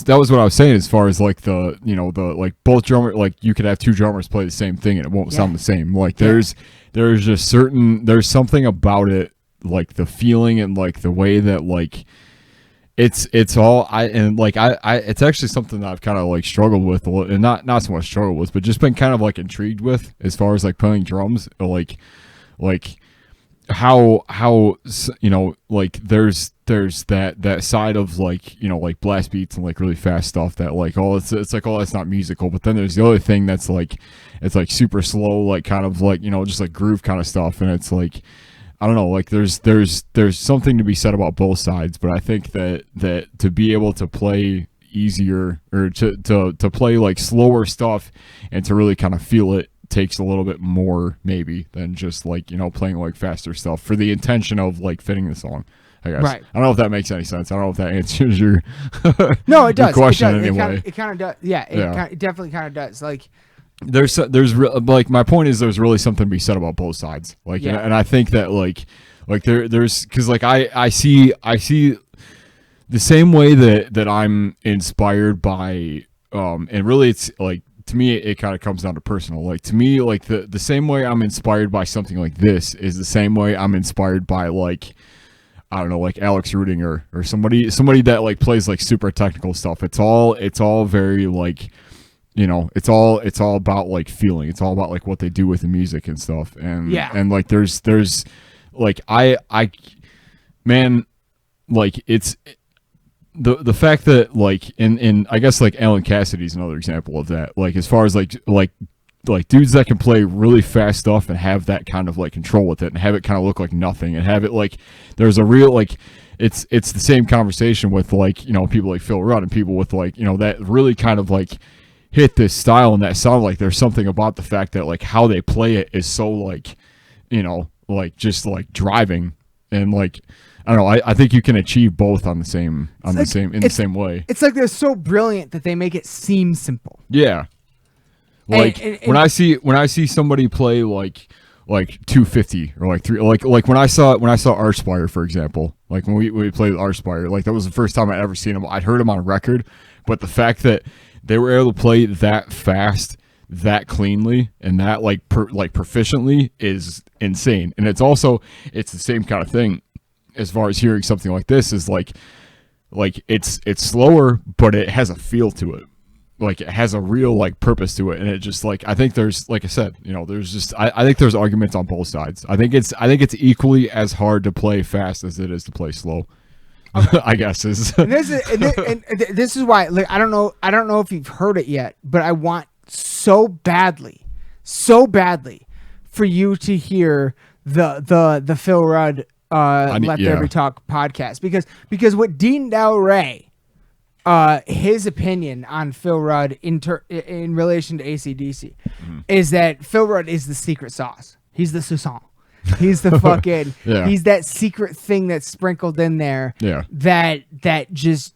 that was what I was saying as far as like the, you know, the like both drummer, like you could have two drummers play the same thing and it won't sound the same. Like there's just there's something about it, like the feeling and like the way that like it's all I it's actually something that I've kind of like struggled with, and not so much struggled with, but just been kind of like intrigued with as far as like playing drums, like how you know, like there's that side of like, you know, like blast beats and like really fast stuff that like, oh, it's like, oh, that's not musical. But then there's the other thing that's like, it's like super slow, like kind of like, you know, just like groove kind of stuff, and it's like, I don't know, like there's something to be said about both sides. But I think that to be able to play easier, or to play like slower stuff and to really kind of feel it, takes a little bit more maybe than just like, you know, playing like faster stuff for the intention of like fitting the song, I guess. Right. I don't know if that makes any sense. I don't know if that answers your no, it does. Question anyway. It kind of does. Yeah, it definitely kind of does. Like there's like, my point is there's really something to be said about both sides. Like, and I think that like there's, because like I see the same way that I'm inspired by, and really it's like, to me, it kind of comes down to personal. Like, to me, like the same way I'm inspired by something like this is the same way I'm inspired by, like, I don't know, like Alex Rudinger or somebody that like plays like super technical stuff. It's all very like, you know, it's all about like feeling. It's all about like what they do with the music and stuff. And and like there's like I man, like it's the fact that like in I guess like Alan Cassidy's another example of that. Like as far as like dudes that can play really fast stuff and have that kind of like control with it, and have it kind of look like nothing, and have it like there's a real like it's the same conversation with like, you know, people like Phil Rudd and people with like, you know, that really kind of like hit this style and that sound. Like there's something about the fact that like how they play it is so like, you know, like just like driving, and like I don't know. I think you can achieve both in the same way. It's like they're so brilliant that they make it seem simple. Yeah. Like when I see somebody play like 250 or like three, like when I saw Archspire, for example, like when we played Archspire, like that was the first time I'd ever seen him. I'd heard him on record, but the fact that they were able to play that fast, that cleanly, and that like proficiently is insane. And it's the same kind of thing as far as hearing something like this is like it's slower, but it has a feel to it. Like it has a real like purpose to it, and it just like I think there's, like I said, there's just I think there's arguments on both sides. I think it's equally as hard to play fast as it is to play slow. Okay. I guess is. And this is why, like, I don't know if you've heard it yet, but I want so badly for you to hear the Phil Rudd Let There Be Talk podcast, because what Dean Del Rey, his opinion on Phil Rudd in relation to AC/DC is that Phil Rudd is the secret sauce. He's the Susan. He's the fucking. He's that secret thing that's sprinkled in there. Yeah. That just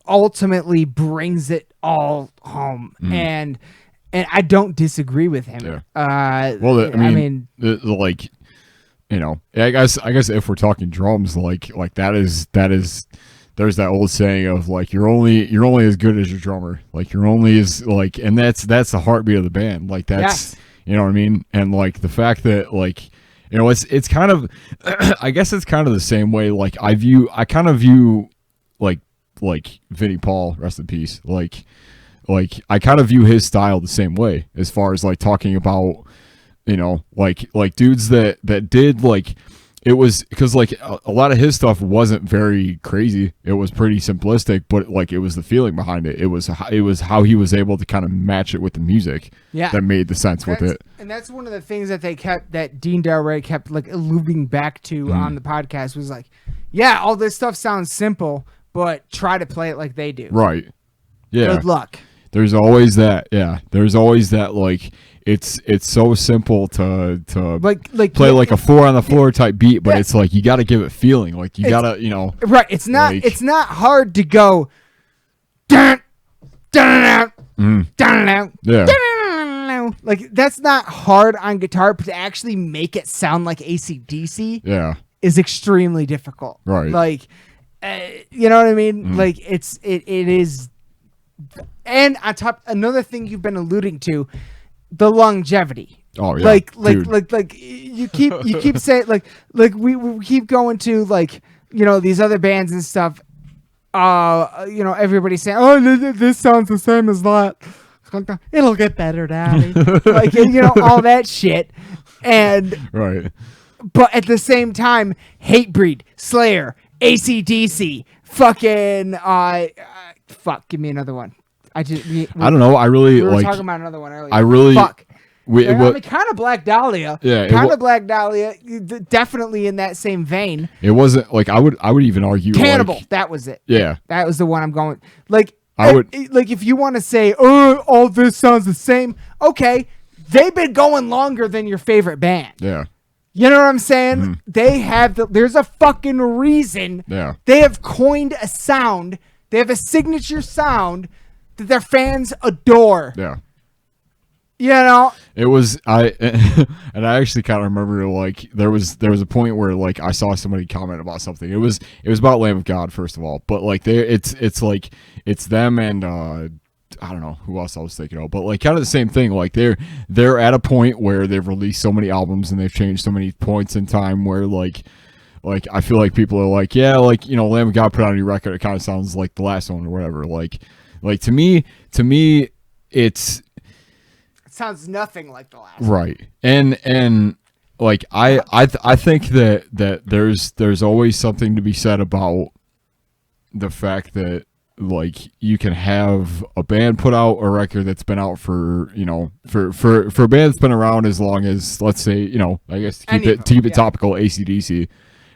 ultimately brings it all home. And I don't disagree with him. Yeah. I mean, like, I guess if we're talking drums, like that is. There's that old saying of like you're only as good as your drummer. Like you're only as like, and that's the heartbeat of the band. Like that's you know what I mean. And like the fact that like it's kind of I guess it's kind of the same way. Like I kind of view like Vinnie Paul, rest in peace. Like I kind of view his style the same way as far as like talking about like dudes that did like. It was because like a lot of his stuff wasn't very crazy. It was pretty simplistic, but like it was the feeling behind it. It was how he was able to kind of match it with the music that made the sense with it. And that's one of the things that Dean Del Rey kept like alluding back to on the podcast was like, yeah, all this stuff sounds simple, but try to play it like they do. Right. Yeah. Good luck. There's always that. Yeah. There's always that like. It's so simple to play like a 4 on the floor type beat, but it's like you got to give it feeling. Like you got to, right. It's not hard to go dun dun dun dun dun. Like that's not hard on guitar, but to actually make it sound like AC/DC is extremely difficult. Right. Like you know what I mean? Like it is. And on top, another thing you've been alluding to, the longevity. Oh yeah. Like you keep saying like we keep going to like these other bands and stuff. Everybody's saying, oh, this sounds the same as that. It'll get better, Daddy. Like all that shit. And right. But at the same time, Hatebreed, Slayer, AC/DC, fucking fuck. Give me another one. I don't know. I really we were like. Talking about another one earlier. I really fuck. Kind of Black Dahlia. Yeah, kind of Black Dahlia. Definitely in that same vein. It wasn't like I would even argue. Cannibal. Like, that was it. Yeah, that was the one I'm going. Like I would like if you want to say, oh, all this sounds the same. Okay, they've been going longer than your favorite band. Yeah. You know what I'm saying? Mm-hmm. They have there's a fucking reason. Yeah. They have coined a sound. They have a signature sound that their fans adore. Yeah. It was and I actually kind of remember like there was a point where like I saw somebody comment about something. It was about Lamb of God first of all, but like it's like it's them and I don't know who else I was thinking of, but like kind of the same thing. Like they're at a point where they've released so many albums and they've changed so many points in time where like I feel like people are like, yeah, like Lamb of God put out a new record. It kind of sounds like the last one or whatever. Like to me it sounds nothing like the last right one. And like I think that there's always something to be said about the fact that like you can have a band put out a record that's been out for for a band that's been around as long as, let's say, I guess to keep it topical, AC/DC,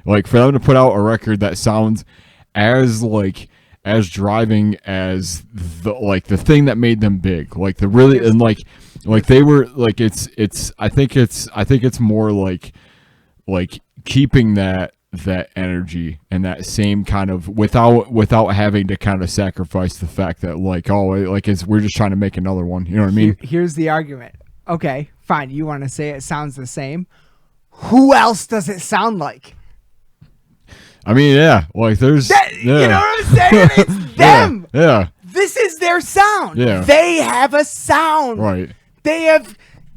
like for them to put out a record that sounds as driving as the thing that made them big, like the really, and like they were I think it's more like keeping that that energy and that same kind of without having to kind of sacrifice the fact that like we're just trying to make another one. You know what I mean? Here's the argument. Okay, fine. You want to say it sounds the same? Who else does it sound like? I mean, yeah. Like there's, you know what I'm saying? It's them. Yeah. This is their sound. Yeah. They have a sound. Right.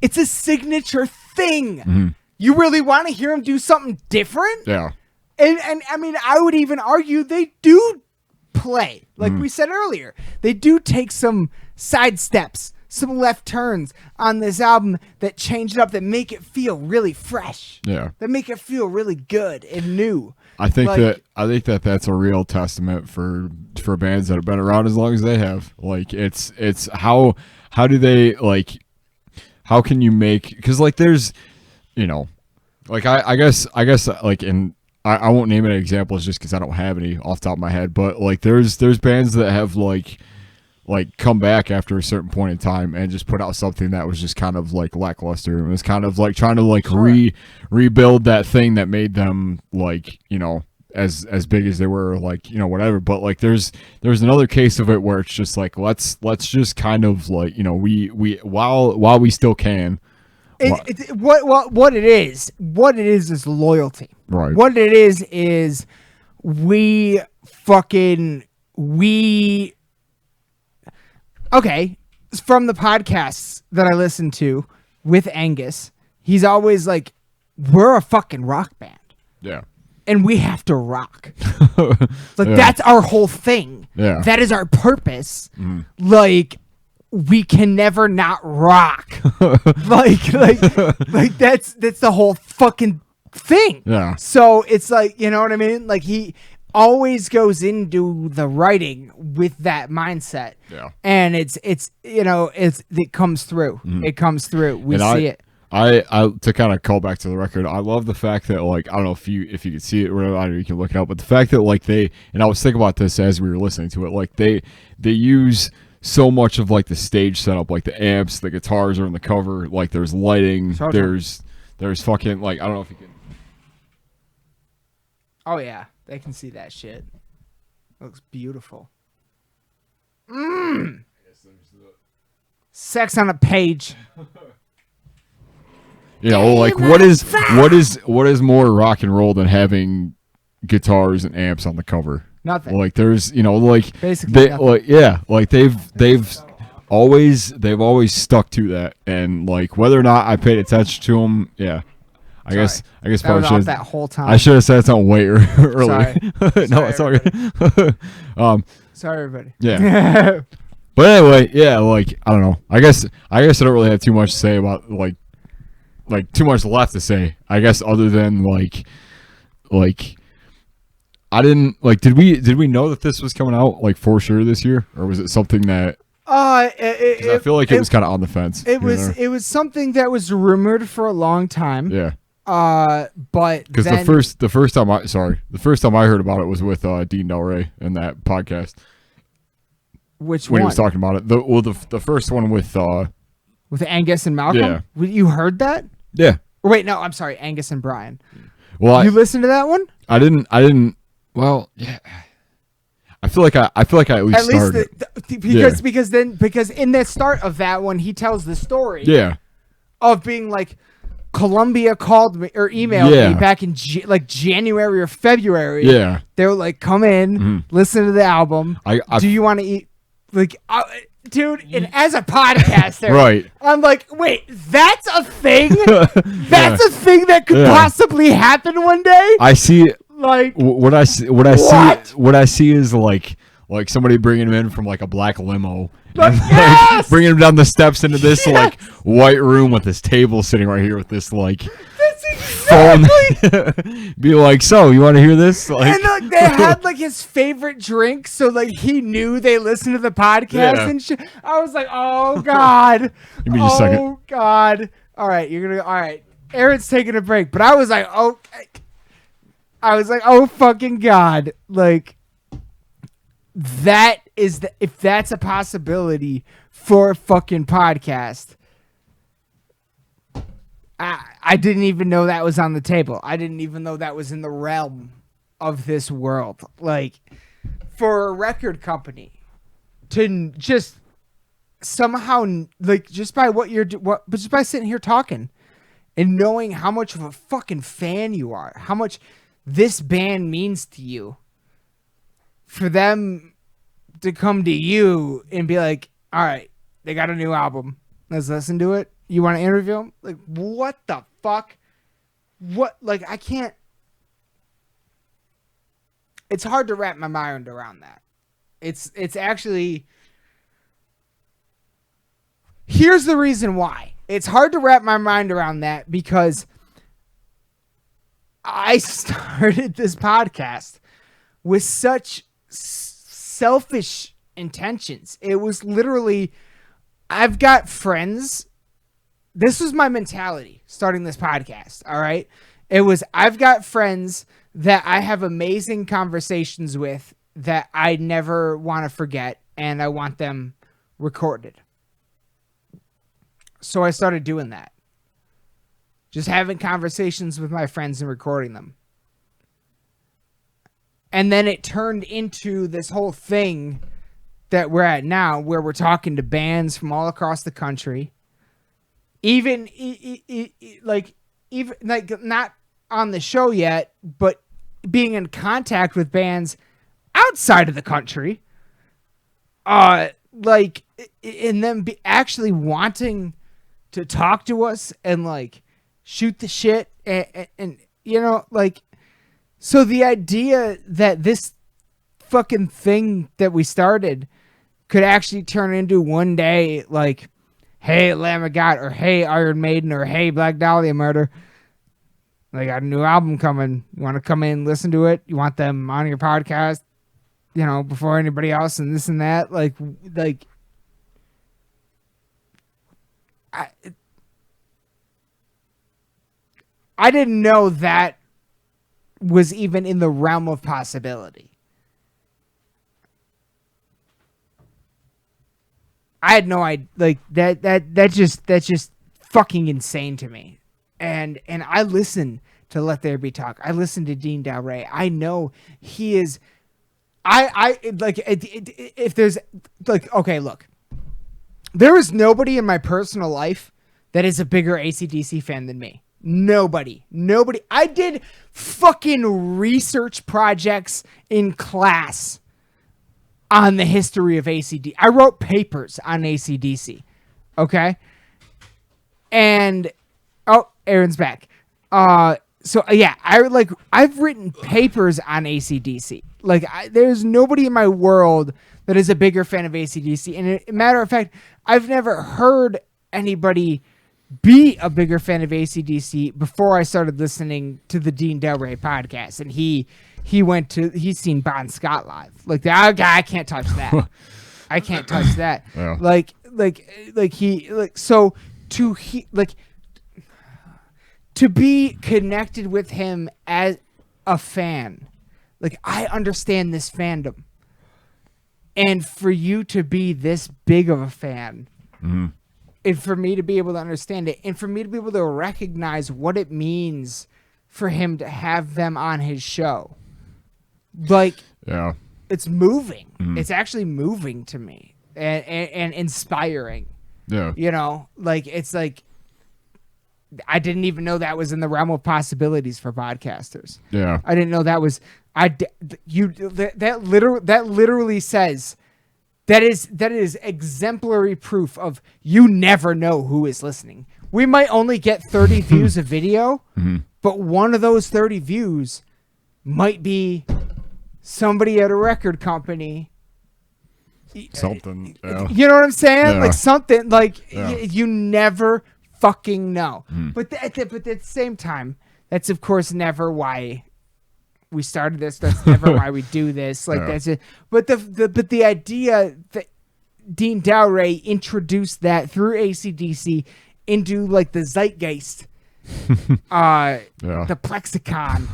It's a signature thing. Mm-hmm. You really want to hear them do something different? Yeah. And I mean, I would even argue they do play. Like we said earlier, they do take some side steps, some left turns on this album that change it up, that make it feel really fresh. Yeah. That make it feel really good and new. I think that that's a real testament for bands that have been around as long as they have. Like it's how do they like, how can you make, because like there's, you know, like I guess like in I won't name any examples just because I don't have any off the top of my head, but like there's bands that have like come back after a certain point in time and just put out something that was just kind of like lackluster. It was kind of like trying to like rebuild that thing that made them like, you know, as big as they were, like, you know, whatever. But like there's another case of it where it's just like let's just kind of like, you know, we while we still can. What it is loyalty. Right. What it is we okay, from the podcasts that I listen to with Angus, he's always like, we're a fucking rock band. Yeah. And we have to rock. Like, that's our whole thing. Yeah. That is our purpose. Like, we can never not rock. like that's the whole fucking thing. Yeah. So it's like, you know what I mean? Like, he always goes into the writing with that mindset. Yeah. And it comes through. It comes through. We see it. I to kind of call back to the record, I love the fact that, like, I don't know if you can see it or whatever, I don't know, you can look it up, but the fact that like and I was thinking about this as we were listening to it, like they use so much of like the stage setup, like the amps, the guitars are in the cover, like there's lighting, there's fucking, like, I don't know if you can. Oh yeah, they can see that shit. Looks beautiful. Sex on a page. You know, like what is more rock and roll than having guitars and amps on the cover? Nothing. Like there's, you know, like basically nothing. Like, yeah, like they've always stuck to that, and like whether or not I paid attention to them, yeah. I guess probably should that whole time. I should have said something way earlier. Sorry. No, it's all good. Sorry, everybody. Yeah. But anyway, yeah, like I don't know. I guess I don't really have too much to say about like too much left to say. I guess other than like I didn't like. Did we know that this was coming out like for sure this year, or was it something that? I feel like it was kind of on the fence. It was something that was rumored for a long time. Yeah. But because the first time I heard about it was with Dean Del Rey in that podcast. Which when one? He was talking about it. The first one with Angus and Malcolm. Yeah. You heard that? Yeah. Or wait, no, I'm sorry, Angus and Brian. Well, you listened to that one? I didn't. Well, yeah. I feel like I at least started. Because in the start of that one, he tells the story. Yeah. Of being like, Columbia called me or emailed me back in January or February. Yeah. They were like, come in, listen to the album. Do you want to eat? Like, dude, and as a podcaster, right? I'm like, wait, that's a thing? That's a thing that could possibly happen one day? I see. Like, what I see is like somebody bringing him in from like a black limo, like, bringing him down the steps into this like white room with this table sitting right here with this like phone. Be like, so you want to hear this? Like, and like they had like his favorite drink, so like he knew they listened to the podcast and shit. I was like, oh god, give me just a second. Oh god. All right, Aaron's taking a break, but I was like, oh fucking god, like. That is if that's a possibility for a fucking podcast, I I didn't even know that was on the table. I didn't even know that was in the realm of this world. Like, for a record company to just somehow, like, just by just by sitting here talking and knowing how much of a fucking fan you are, how much this band means to you, for them to come to you and be like, all right, they got a new album. Let's listen to it. You want to interview them? Like, what the fuck? What? Like, I can't. It's hard to wrap my mind around that. It's actually. Here's the reason why. It's hard to wrap my mind around that because I started this podcast with such selfish intentions. It was literally, I've got friends. This was my mentality starting this podcast. All right. It was, I've got friends that I have amazing conversations with that I never want to forget, and I want them recorded. So I started doing that. Just having conversations with my friends and recording them. And then it turned into this whole thing that we're at now, where we're talking to bands from all across the country. Even not on the show yet, but being in contact with bands outside of the country. And them actually wanting to talk to us and like shoot the shit and you know, like, so the idea that this fucking thing that we started could actually turn into one day like, hey, Lamb of God, or hey, Iron Maiden, or hey, Black Dahlia Murder, they got a new album coming. You want to come in and listen to it? You want them on your podcast, you know, before anybody else, and this and that? Like I didn't know that was even in the realm of possibility. I had no idea. Like that's just fucking insane to me. And I listen to Let There Be Talk. I listen to Dean Del Rey. I know he is. I like if there's like, okay, look, there is nobody in my personal life that is a bigger AC/DC fan than me. Nobody. I did fucking research projects in class on the history of AC/DC. I wrote papers on AC/DC. Okay. And Aaron's back. So yeah, I've written papers on AC/DC. Like, there's nobody in my world that is a bigger fan of AC/DC. And a matter of fact, I've never heard anybody be a bigger fan of AC/DC before I started listening to the Dean Del Rey podcast. And he's seen Bon Scott live. Like, I can't touch that. I can't touch that. Yeah. To be connected with him as a fan, like, I understand this fandom, and for you to be this big of a fan, mm-hmm. and for me to be able to understand it, and for me to be able to recognize what it means for him to have them on his show, like, yeah, it's moving. Mm-hmm. It's actually moving to me and inspiring. Yeah, you know, like, it's like, I didn't even know that was in the realm of possibilities for podcasters. Yeah, I didn't know that was. That literally says that is exemplary proof of you never know who is listening. We might only get 30 views of video, mm-hmm. but one of those 30 views might be somebody at a record company. Something, yeah. You know what I'm saying? Yeah. Like something like you never fucking know. Mm. But at the same time, that's of course never why we started this. That's never why we do this. Like, that's it. But the idea that Dean Del Rey introduced that through AC/DC into like the zeitgeist, the plexicon,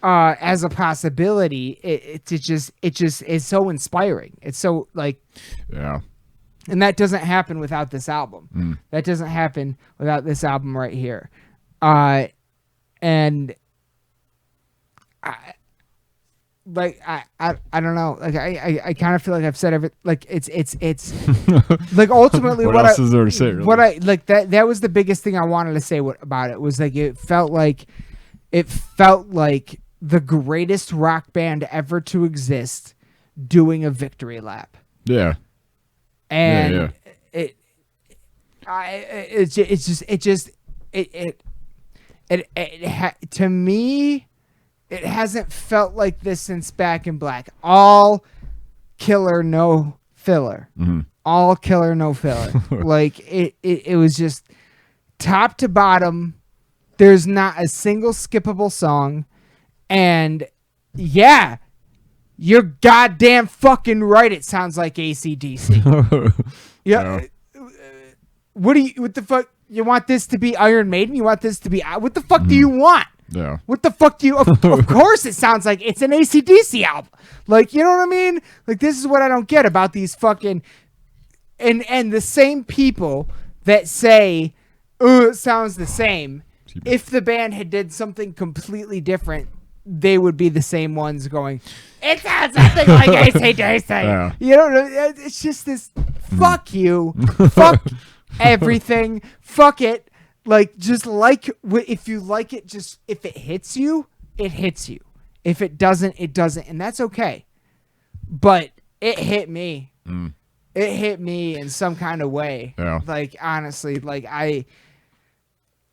as a possibility, it just is so inspiring. It's so like, yeah. And that doesn't happen without this album. Mm. That doesn't happen without this album right here. And I don't know. Like I kind of feel like I've said everything. Like it's like ultimately what else is there to say? Really? What I like that was the biggest thing I wanted to say about it was like it felt like the greatest rock band ever to exist doing a victory lap. Yeah. And to me, it hasn't felt like this since Back in Black. All killer, no filler. Mm-hmm. All killer, no filler. Like it was just top to bottom. There's not a single skippable song. And yeah, you're goddamn fucking right. It sounds like AC/DC. Yeah. What the fuck? You want this to be Iron Maiden? You want this to be... What the fuck do you want? Yeah. What the fuck do you... Of course it sounds like it's an AC/DC album. Like, you know what I mean? Like, this is what I don't get about these fucking... And the same people that say, it sounds the same, if the band had did something completely different, they would be the same ones going, it sounds something like AC/DC. Yeah. You know, it's just this, fuck you. Fuck everything. Fuck it. Like, just like, if you like it, just, if it hits you, it hits you. If it doesn't, it doesn't. And that's okay. But it hit me. It hit me in some kind of way. Yeah. Like, honestly, like,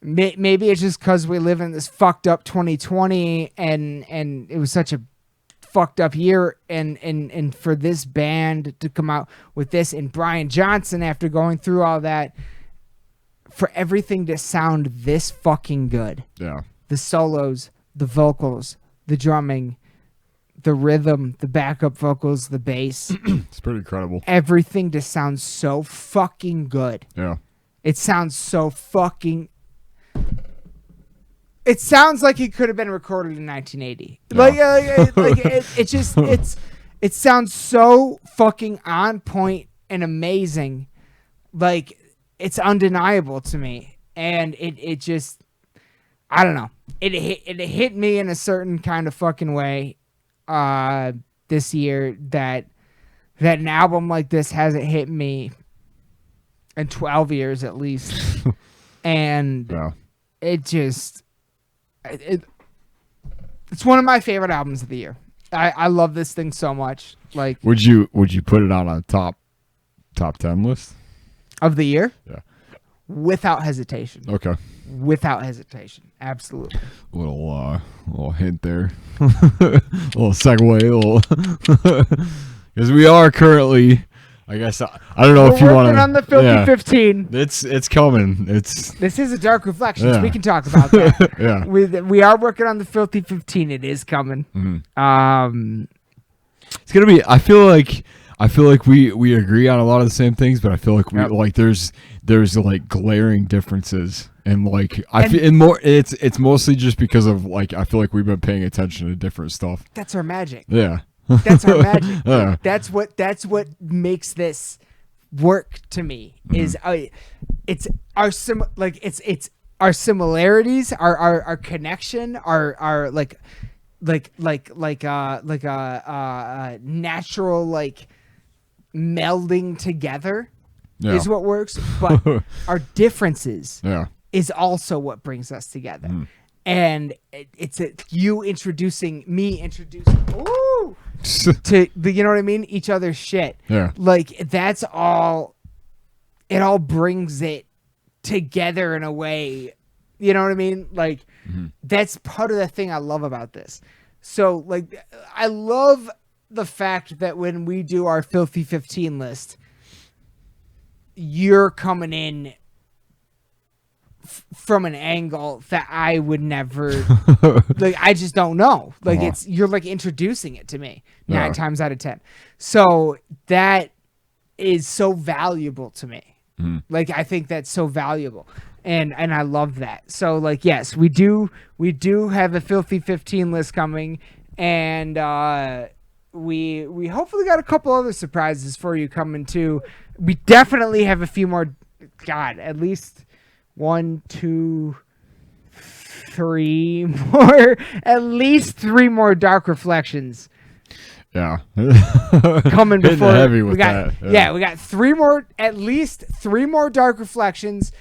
maybe it's just because we live in this fucked up 2020 and it was such a fucked up year and for this band to come out with this and Brian Johnson after going through all that, for everything to sound this fucking good. Yeah. The solos, the vocals, the drumming, the rhythm, the backup vocals, the bass. It's pretty incredible. Everything to sound so fucking good. Yeah. It sounds so fucking... It sounds like it could have been recorded in 1980. Yeah. It sounds so fucking on point and amazing. Like, it's undeniable to me. And it just, I don't know. It hit me in a certain kind of fucking way this year that an album like this hasn't hit me in 12 years at least. And Yeah. it just, it's one of my favorite albums of the year. I love this thing so much. Like, Would you put it on a top 10 list? of the year? Yeah. Without hesitation. Okay. Without hesitation. Absolutely. Little hint there. Little segue. Because we are currently, I guess, I don't know if you want to. We're working on the Filthy 15. It's coming. This is a Dark Reflections. Yeah. We can talk about that. Yeah. We are working on the Filthy 15. It is coming. Mm-hmm. It's gonna be. I feel like we agree on a lot of the same things, but I feel like we like there's like glaring differences, and like it's mostly just because of like I feel like we've been paying attention to different stuff. That's our magic. Yeah. That's our magic. Yeah. That's what makes this work to me. Is it's our our similarities, our connection, our natural like melding together is what works. But our differences is also what brings us together. And it's you introducing me ooh, to the, you know what I mean, each other's shit. Yeah. Like that's all. It all brings it together in a way. You know what I mean? Like that's part of the thing I love about this. So like I love the fact that when we do our Filthy 15 list, you're coming in from an angle that I would never like. I just don't know. Like it's you're like introducing it to me 9 times out of 10. So that is so valuable to me. Like I think that's so valuable, and I love that. So like yes, we do have a Filthy 15 list coming, and we hopefully got a couple other surprises for you coming too. We definitely have a few more. God, at least 1, 2, at least three more Dark Reflections Yeah. coming Hitting before heavy with we got. that. Yeah, we got at least three more Dark Reflections,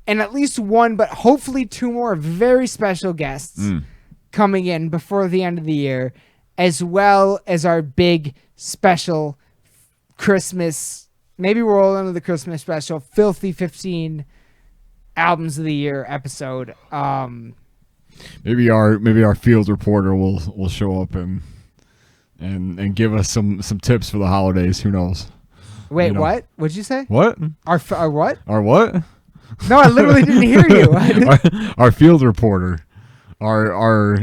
and at least one, but hopefully two more very special guests coming in before the end of the year, as well as our big special Christmas. Maybe we'll roll into the Christmas special, Filthy 15 albums of the year episode. Maybe our field reporter will show up and give us some tips for the holidays. Who knows? Wait, you know. what? What'd you say? What? Our what? Our what? No, I literally didn't hear you. Our field reporter. Our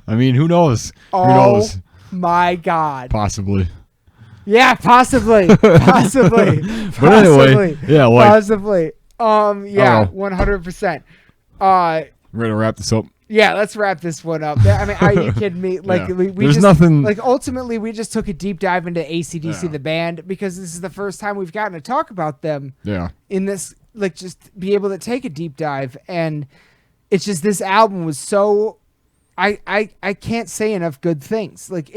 I mean, who knows? Oh, who knows? My God. Possibly. Yeah, possibly. Possibly. But anyway, yeah, like, possibly. Yeah, 100%. We're gonna wrap this up. Yeah, let's wrap this one up. I mean, are you kidding me? Like, Yeah. we There's just, nothing. like, ultimately, we just took a deep dive into AC/DC, Yeah. the band, because this is the first time we've gotten to talk about them Yeah. in this, like, just be able to take a deep dive. And it's just, this album was so, I can't say enough good things. Like,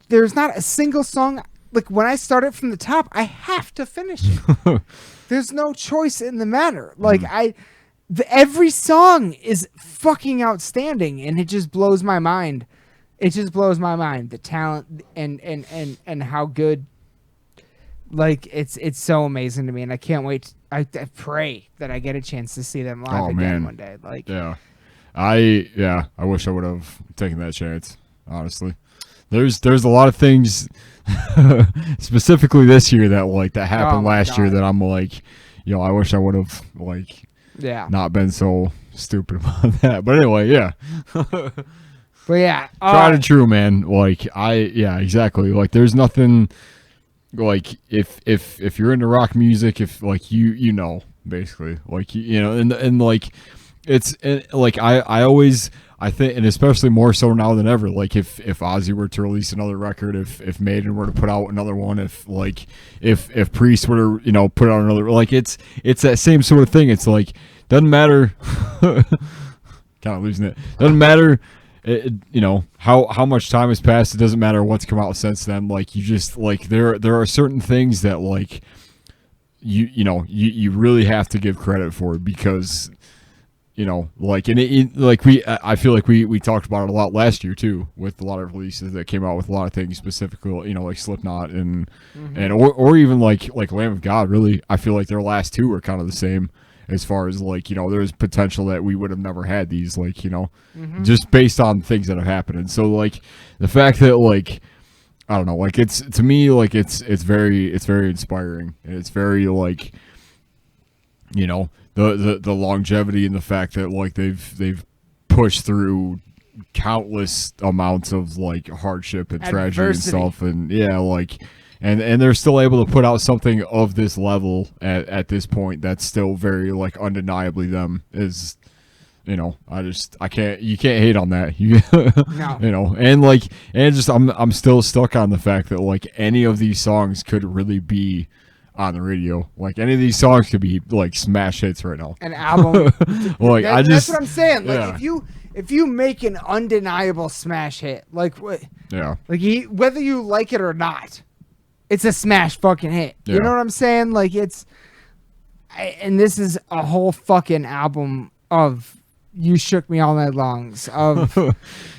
there's not a single song, like, when I start it from the top, I have to finish it. There's no choice in the matter. Like, every song is fucking outstanding, and it just blows my mind. It just blows my mind, the talent and how good. Like, it's so amazing to me, and I can't wait. I pray that I get a chance to see them live again one day. Like, yeah, I wish I would have taken that chance. Honestly, there's a lot of things, specifically this year that happened last year that I'm like, I wish I would have not been so stupid about that. But anyway, yeah. But yeah, tried and true, man. Exactly. Like, there's nothing like if you're into rock music, if like basically, like, and like it's like I think, and especially more so now than ever, like if Ozzy were to release another record, if Maiden were to put out another one, if Priest were to put out another, like it's that same sort of thing. It's like, doesn't matter. Kind of losing it. Doesn't matter. How much time has passed. It doesn't matter what's come out since then. Like, you just, like, there are certain things that, like, you really have to give credit for, because like, and I feel like we talked about it a lot last year too, with a lot of releases that came out with a lot of things, specifically like Slipknot and or even like Lamb of God. Really, I feel like their last two were kind of the same, as far as, like, there's potential that we would have never had these, like, just based on things that have happened. And so, like, the fact that, like, I don't know, like, it's, to me, like, it's very inspiring, and it's very, like, the longevity, and the fact that, like, they've pushed through countless amounts of, like, hardship and tragedy and stuff, and like, and they're still able to put out something of this level at this point that's still very, like, undeniably them. Is, you can't hate on that. No. And, like, and just I'm still stuck on the fact that, like, any of these songs could really be on the radio. Like, any of these songs could be, like, smash hits right now. An album. Like, that's what I'm saying. Like, yeah. if you make an undeniable smash hit, like, Yeah. like, whether you like it or not, it's a smash fucking hit. Yeah. You know what I'm saying? Like, and this is a whole fucking album of You Shook Me All Night Longs. Of, you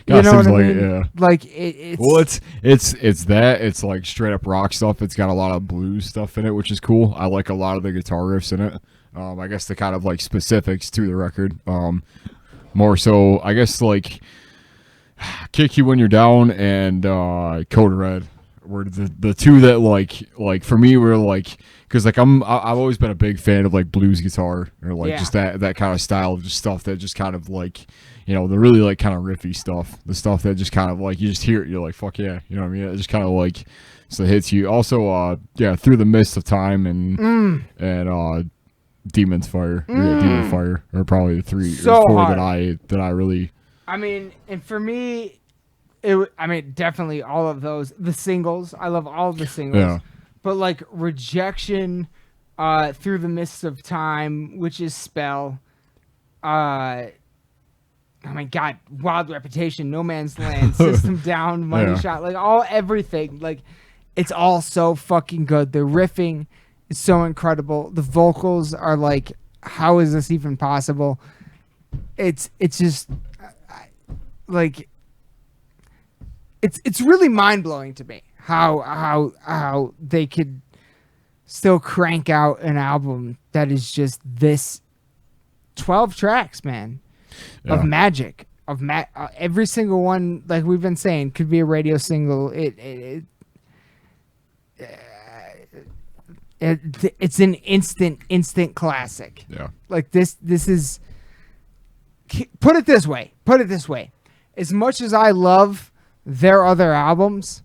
know what I mean? Yeah. Like, it's... Well, it's like straight up rock stuff. It's got a lot of blues stuff in it, which is cool. I like a lot of the guitar riffs in it. I guess the kind of, like, specifics to the record. More so, I guess, like, Kick You When You're Down and Code Red were the two that, like for me, were, like, because, like, I've always been a big fan of, like, blues guitar, or, like, just that kind of style of just stuff that just kind of, like, the really, like, kind of riffy stuff, the stuff that just kind of, like, you just hear it, you're like, fuck yeah, you know what I mean? It just kind of, like, so it hits you. Also, Through the Mist of Time and Demon's Fire, Demon Fire are probably the three or four hard. that I really. I mean, and for me, definitely all of those. The singles, I love all of the singles. Yeah. But, like, Rejection, Through the Mist of Time, which is Spell, I mean, God, Wild Reputation, No Man's Land, System Down, Money Shot, like everything. Like, it's all so fucking good. The riffing is so incredible. The vocals are like, how is this even possible? It's just like, it's really mind blowing to me how they could still crank out an album that is just this 12 tracks, man, of magic, every single one, like we've been saying, could be a radio single. It's an instant classic. Yeah. Like this is, put it this way. As much as I love their other albums,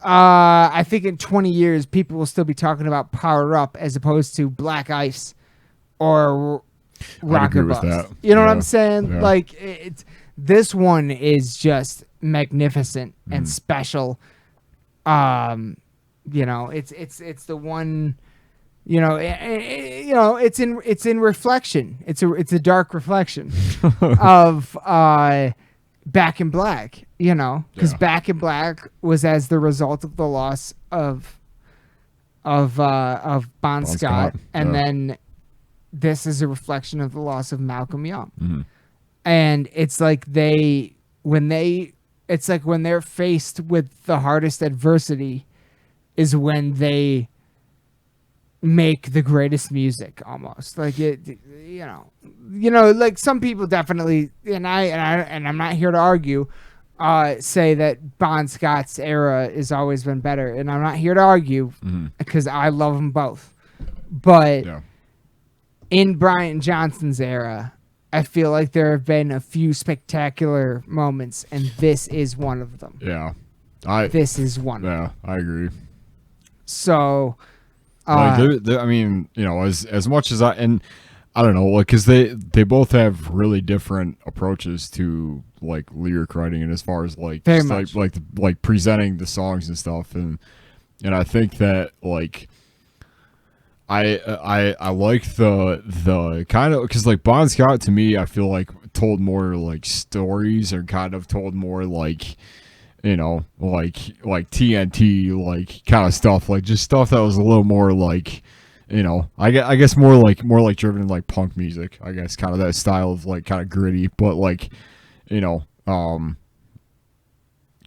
I think in 20 years people will still be talking about Power Up as opposed to Black Ice or Rocker Bust. You know what I'm saying? Yeah. Like, this one is just magnificent and special. You know, it's the one. You know, it's in reflection. It's a dark reflection of Back in Black. You know, because Back in Black was as the result of the loss of Bon Scott, and then this is a reflection of the loss of Malcolm Young. And it's like when they're faced with the hardest adversity is when they make the greatest music, almost. Like, it, you know, like some people definitely, and I'm not here to argue, say that Bon Scott's era has always been better, and I'm not here to argue because I love them both. But in Brian Johnson's era, I feel like there have been a few spectacular moments, and this is one of them. Yeah. This is one of them. Yeah, I agree. So, like, I mean, you know, as much as I don't know, like, because they both have really different approaches to like lyric writing, and as far as like very just, much. like presenting the songs and stuff, and I think that like I like the kind of, because like Bon Scott to me, I feel like told more like stories, or kind of told more like, you know, like TNT, like kind of stuff, like just stuff that was a little more like, you know, I guess more like driven in like punk music, I guess, kind of that style of like kind of gritty, but like, you know,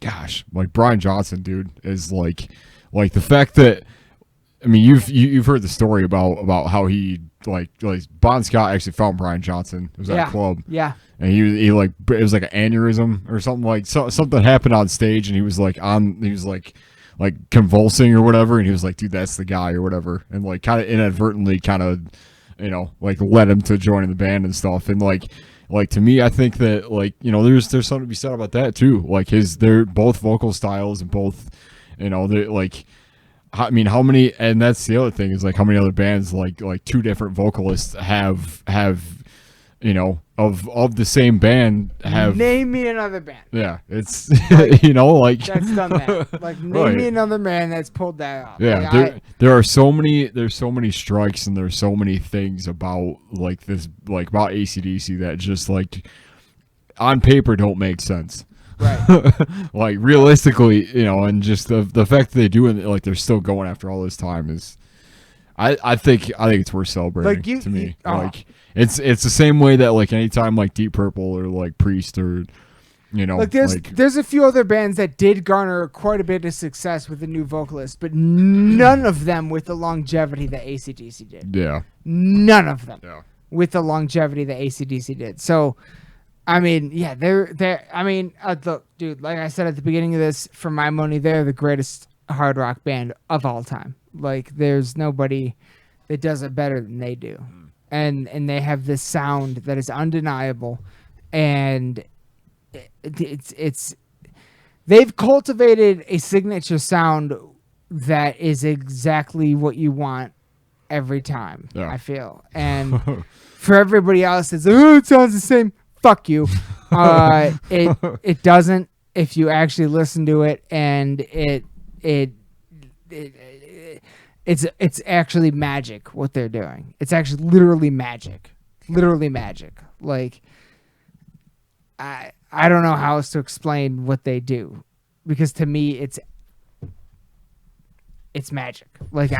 gosh, like Brian Johnson, dude, is like the fact that, I mean, you've heard the story about how he like Bon Scott actually found Brian Johnson. It was at a club. Yeah. And he like, it was like an aneurysm or something, like something happened on stage, and he was like convulsing or whatever, and he was like, dude, that's the guy or whatever, and like kind of inadvertently kind of, you know, like led him to joining the band and stuff. And like to me, I think that, like, you know, there's something to be said about that too. Like they're both vocal styles, and both, you know, they're like, I mean, how many, and that's the other thing, is like how many other bands like two different vocalists have you know, of the same band have. Name me another band. Yeah, it's like, you know, like that's done that. Like, name me another band that's pulled that off. Yeah, like, there's so many strikes, and there's so many things about like this, like about AC/DC that just like on paper don't make sense. Right. Like realistically, you know, and just the fact that they do it, like they're still going after all this time is, I think it's worth celebrating, like to me. Like it's the same way that like anytime like Deep Purple or like Priest or, you know, like there's a few other bands that did garner quite a bit of success with a new vocalist, but none of them with the longevity that AC/DC did. Yeah. None of them. Yeah. With the longevity that AC/DC did. So, I mean, yeah, they're. I mean, look, dude. Like I said at the beginning of this, for my money, they're the greatest hard rock band of all time. Like, there's nobody that does it better than they do, and they have this sound that is undeniable, and it's they've cultivated a signature sound that is exactly what you want every time. Yeah. I feel, and for everybody else, it's it sounds the same. Fuck you. It doesn't. If you actually listen to it, and it's actually magic what they're doing. It's actually literally magic. Like, I don't know how else to explain what they do, because to me it's magic. Like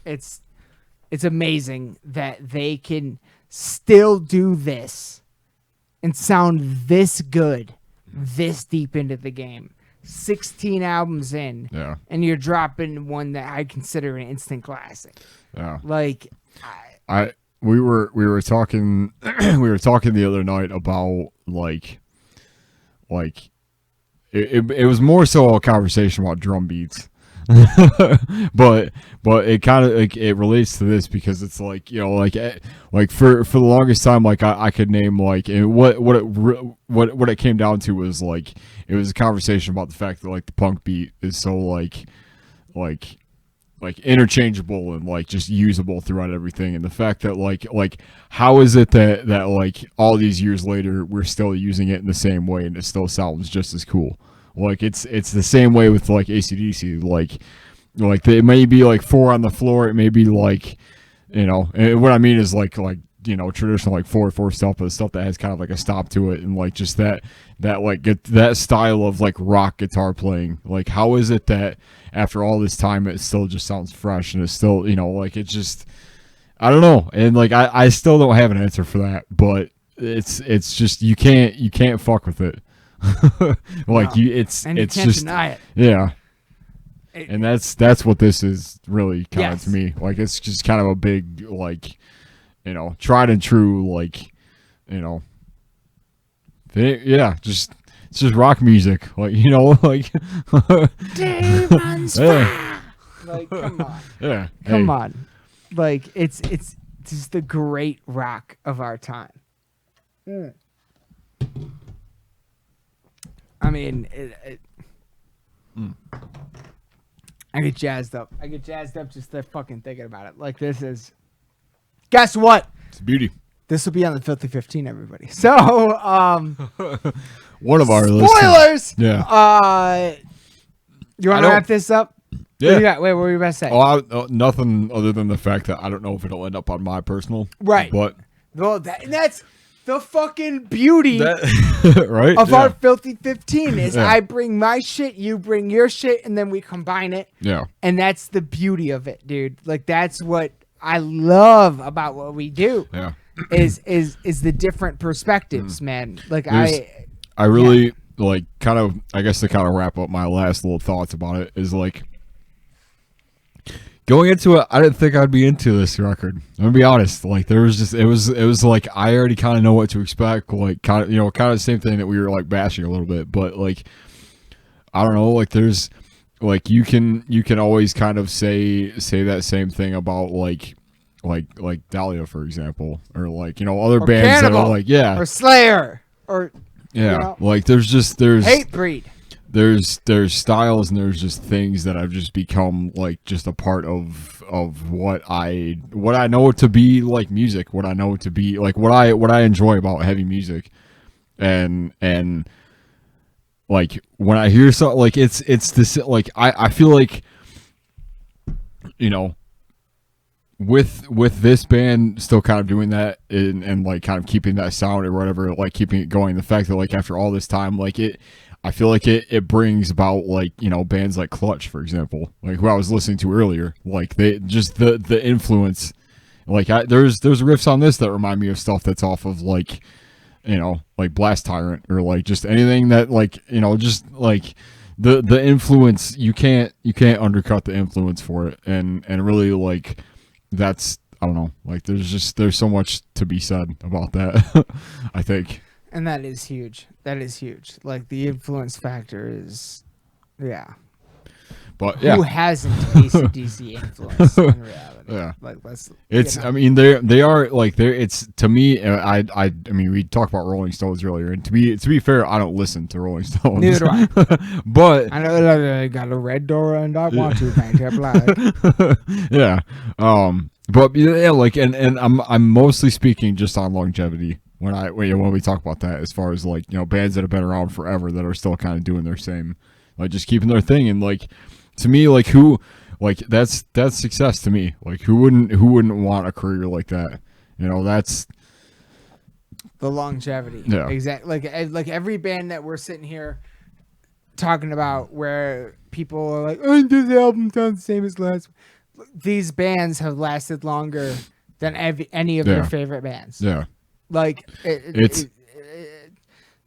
it's amazing that they can still do this and sound this good, this deep into the game. 16 albums in, and you're dropping one that I consider an instant classic. Yeah, like we were talking we were talking the other night about like it was more so a conversation about drum beats. but it kind of like it relates to this, because it's like, you know, like for the longest time, like I could name like, and what it came down to was like, it was a conversation about the fact that like the punk beat is so like interchangeable and like just usable throughout everything, and the fact that like how is it that like all these years later we're still using it in the same way and it still sounds just as cool. Like it's the same way with like AC/DC. Like it may be like 4 on the floor. It may be like, you know, and what I mean is like you know, traditional like 4/4 stuff, but stuff that has kind of like a stop to it, and like just that like that style of like rock guitar playing. Like how is it that after all this time it still just sounds fresh, and it's still, you know, like it's just, I don't know, and like I still don't have an answer for that, but it's just you can't fuck with it. Like no. you can't just deny it. Yeah. And that's what this is really kind of Yes. to me. Like it's just kind of a big, like, you know, tried and true, like, you know, it's just rock music, like, you know, like Demons yeah. like come on. Yeah, Come on. Like it's just the great rock of our time. I mean, I get jazzed up. I get jazzed up just fucking thinking about it. Like this is, guess what? It's beauty. This will be on the Filthy 15, everybody. So, One of our spoilers. Yeah. You want to wrap this up? Yeah. What do you got? Wait, what were you about to say? Nothing other than the fact that I don't know if it'll end up on my personal. Right. But well, that's the fucking beauty right? of our Filthy 15 is Yeah. I bring my shit, you bring your shit, and then we combine it. Yeah. And that's the beauty of it, dude. Like that's what I love about what we do. Yeah. Is the different perspectives, man. Like I really like kind of, I guess to kind of wrap up my last little thoughts about it is like, going into it, I didn't think I'd be into this record. I'm gonna be honest. Like there was just, it was like I already kind of know what to expect. Like kind of, you know, kind of the same thing that we were like bashing a little bit. But like, I don't know. Like there's, like you can always kind of say that same thing about like Dahlia, for example, or like, you know, other or bands Cannibal, that are like or Slayer, or yeah, you know, like there's Hatebreed. There's styles and there's just things that have just become like just a part of what I know to be like music, what I know to be like what I enjoy about heavy music, and like when I hear something like it's this, like I feel like, you know, with this band still kind of doing that and like kind of keeping that sound or whatever, like keeping it going, the fact that like after all this time, like I feel like it brings about like, you know, bands like Clutch, for example, like who I was listening to earlier, like they just the influence, like there's riffs on this that remind me of stuff that's off of like, you know, like Blast Tyrant or like just anything that like, you know, just like the influence, you can't undercut the influence for it, and really like that's, I don't know, like there's so much to be said about that. I think. And that is huge. That is huge. Like the influence factor is, yeah. But yeah, who hasn't AC/DC influence in reality? Yeah, like let's. It's. You know. I mean, they are like they're. It's to me. I mean, we talked about Rolling Stones earlier, and to be fair, I don't listen to Rolling Stones. Neither do I. But I know that I got a red door and I want to paint it black. Yeah. But yeah, like, and I'm mostly speaking just on longevity when we talk about that, as far as like, you know, bands that have been around forever that are still kind of doing their same, like just keeping their thing, and like to me, like who, like that's success to me. Like who wouldn't want a career like that? You know, that's the longevity. Yeah. Exactly. Like every band that we're sitting here talking about, where people are like, "Oh, this album sounds the same as last." These bands have lasted longer than any of your favorite bands. Yeah. Like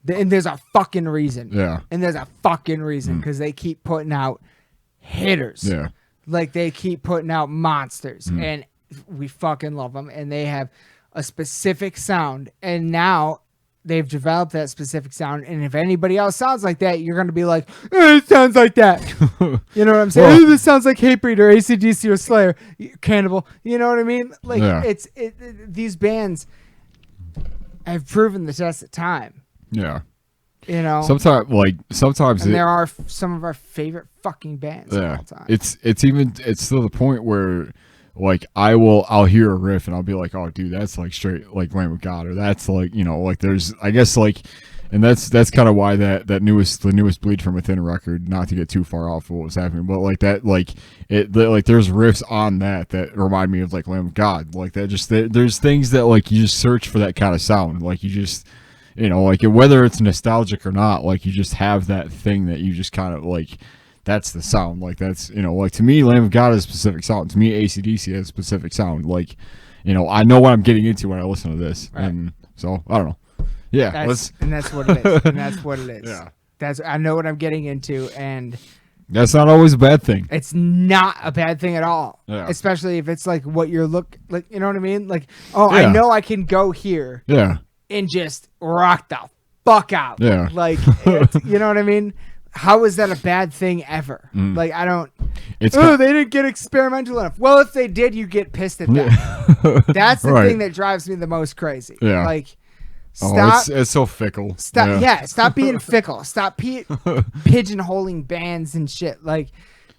and there's a fucking reason. Yeah. And there's a fucking reason because they keep putting out hitters. Yeah. Like they keep putting out monsters, and we fucking love them. And they have a specific sound, and now they've developed that specific sound. And if anybody else sounds like that, you're gonna be like, "It sounds like that." You know what I'm saying? Well, this sounds like Hatebreed or AC/DC or Slayer, Cannibal. You know what I mean? Like these bands have proven the test of time. Yeah. You know, sometimes and there are some of our favorite fucking bands of all time. It's to the point where like I'll hear a riff and I'll be like, oh dude, that's like straight like Lamb of God, or that's like, you know, like there's, I guess, like, and that's kind of why the newest Bleed From Within record, not to get too far off of what was happening, but like that, like there's riffs on that remind me of like Lamb of God, like that. Just there's things that like you just search for that kind of sound, like you just, you know, like whether it's nostalgic or not, like you just have that thing that you just kind of like, that's the sound. Like that's, you know, like to me, Lamb of God is a specific sound. To me, AC/DC has a specific sound. Like, you know, I know what I'm getting into when I listen to this. Right. And so I don't know. Yeah. That's what it is. And that's what it is. Yeah. I know what I'm getting into, and that's not always a bad thing. It's not a bad thing at all. Yeah. Especially if it's like what you're like, you know what I mean? Like, I know I can go here. Yeah. And just rock the fuck out. Yeah. Like, you know what I mean? How is that a bad thing ever? Like, I don't. They didn't get experimental enough. Well, if they did, you get pissed at that. That's the thing that drives me the most crazy. Yeah. Like, stop. It's so fickle. Stop. Yeah. Stop being fickle. Stop pigeonholing bands and shit. Like,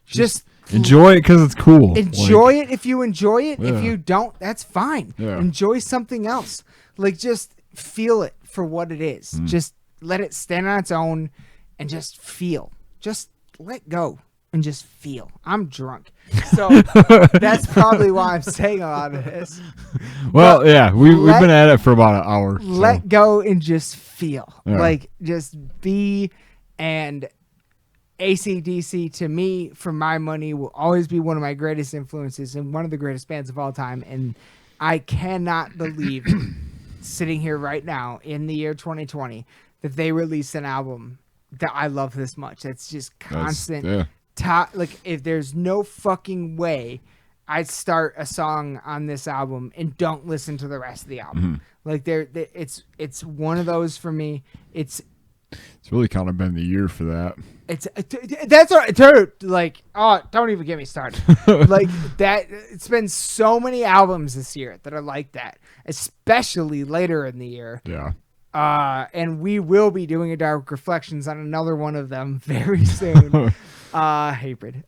just enjoy it because it's cool. Enjoy it if you enjoy it. If you don't, that's fine. Yeah. Enjoy something else. Like, just feel it for what it is. Just let it stand on its own and just feel. Just let go and just feel. I'm drunk. So that's probably why I'm saying a lot of this. Well, we've been at it for about an hour. Let go and just feel. Yeah. Like, just be. And AC/DC, to me, for my money, will always be one of my greatest influences and one of the greatest bands of all time. And I cannot believe sitting here right now in the year 2020 that they released an album that I love this much. That's just constant. Like, if there's no fucking way I'd start a song on this album and don't listen to the rest of the album. Like, it's one of those for me. It's really kind of been the year for that. That's all right, dude. Like, don't even get me started. Like that. It's been so many albums this year that are like that, especially later in the year. Yeah. And we will be doing a Dark Reflections on another one of them very soon. Hatebreed.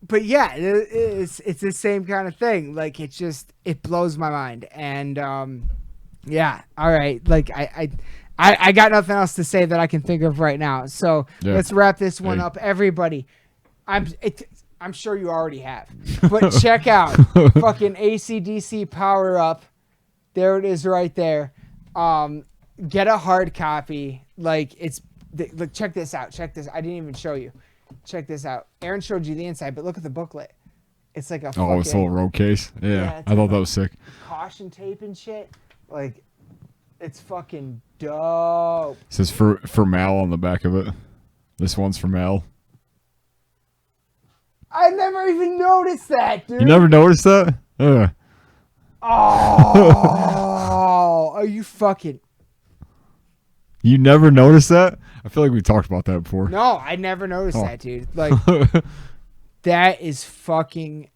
But yeah, it's the same kind of thing. Like, it blows my mind. And yeah, all right. Like, I got nothing else to say that I can think of right now. So let's wrap this one up, everybody. I'm sure you already have, but check out fucking AC/DC Power Up. There it is, right there. Get a hard copy. Like, look, check this out. Check this. I didn't even show you. Check this out. Aaron showed you the inside, but look at the booklet. It's like a it's a little road case. Yeah, I thought that was sick. Caution tape and shit. Like, it's fucking dope. It says for Mal on the back of it. This one's for Mal. I never even noticed that, dude. You never noticed that? Oh, are you fucking... You never noticed that? I feel like we talked about that before. No, I never noticed that, dude. Like, that is fucking...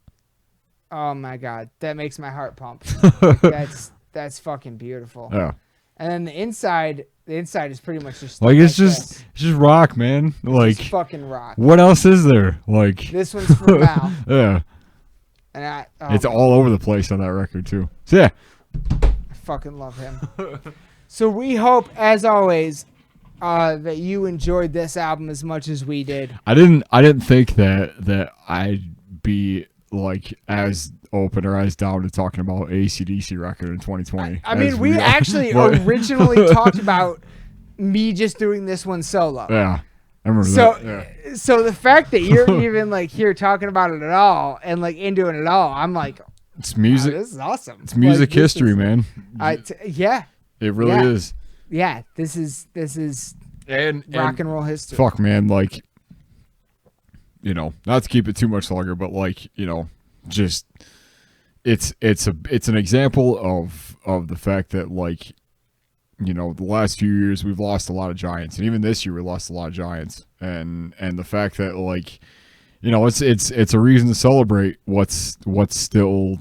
Oh, my God. That makes my heart pump. Like, that's fucking beautiful. Yeah. And then the inside is pretty much just like it's just rock, man. Like, it's fucking rock. What else is there? Like, this one's from Mal. Yeah. And it's all over the place on that record too. So yeah. I fucking love him. So we hope, as always, that you enjoyed this album as much as we did. I didn't think that I'd be like as open our eyes down to talking about AC/DC record in 2020. I mean, we actually originally talked about me just doing this one solo. Yeah, I remember that. Yeah. So the fact that you're even like here talking about it at all and like into it at all, I'm like, it's music. Wow, this is awesome. It's music history, man. Yeah. It really is. Yeah, this is rock and roll history. Fuck, man, like, you know, not to keep it too much longer, but like, you know, just it's an example of the fact that, like, you know, the last few years we've lost a lot of giants, and even this year we lost a lot of giants, and the fact that, like, you know, it's a reason to celebrate what's still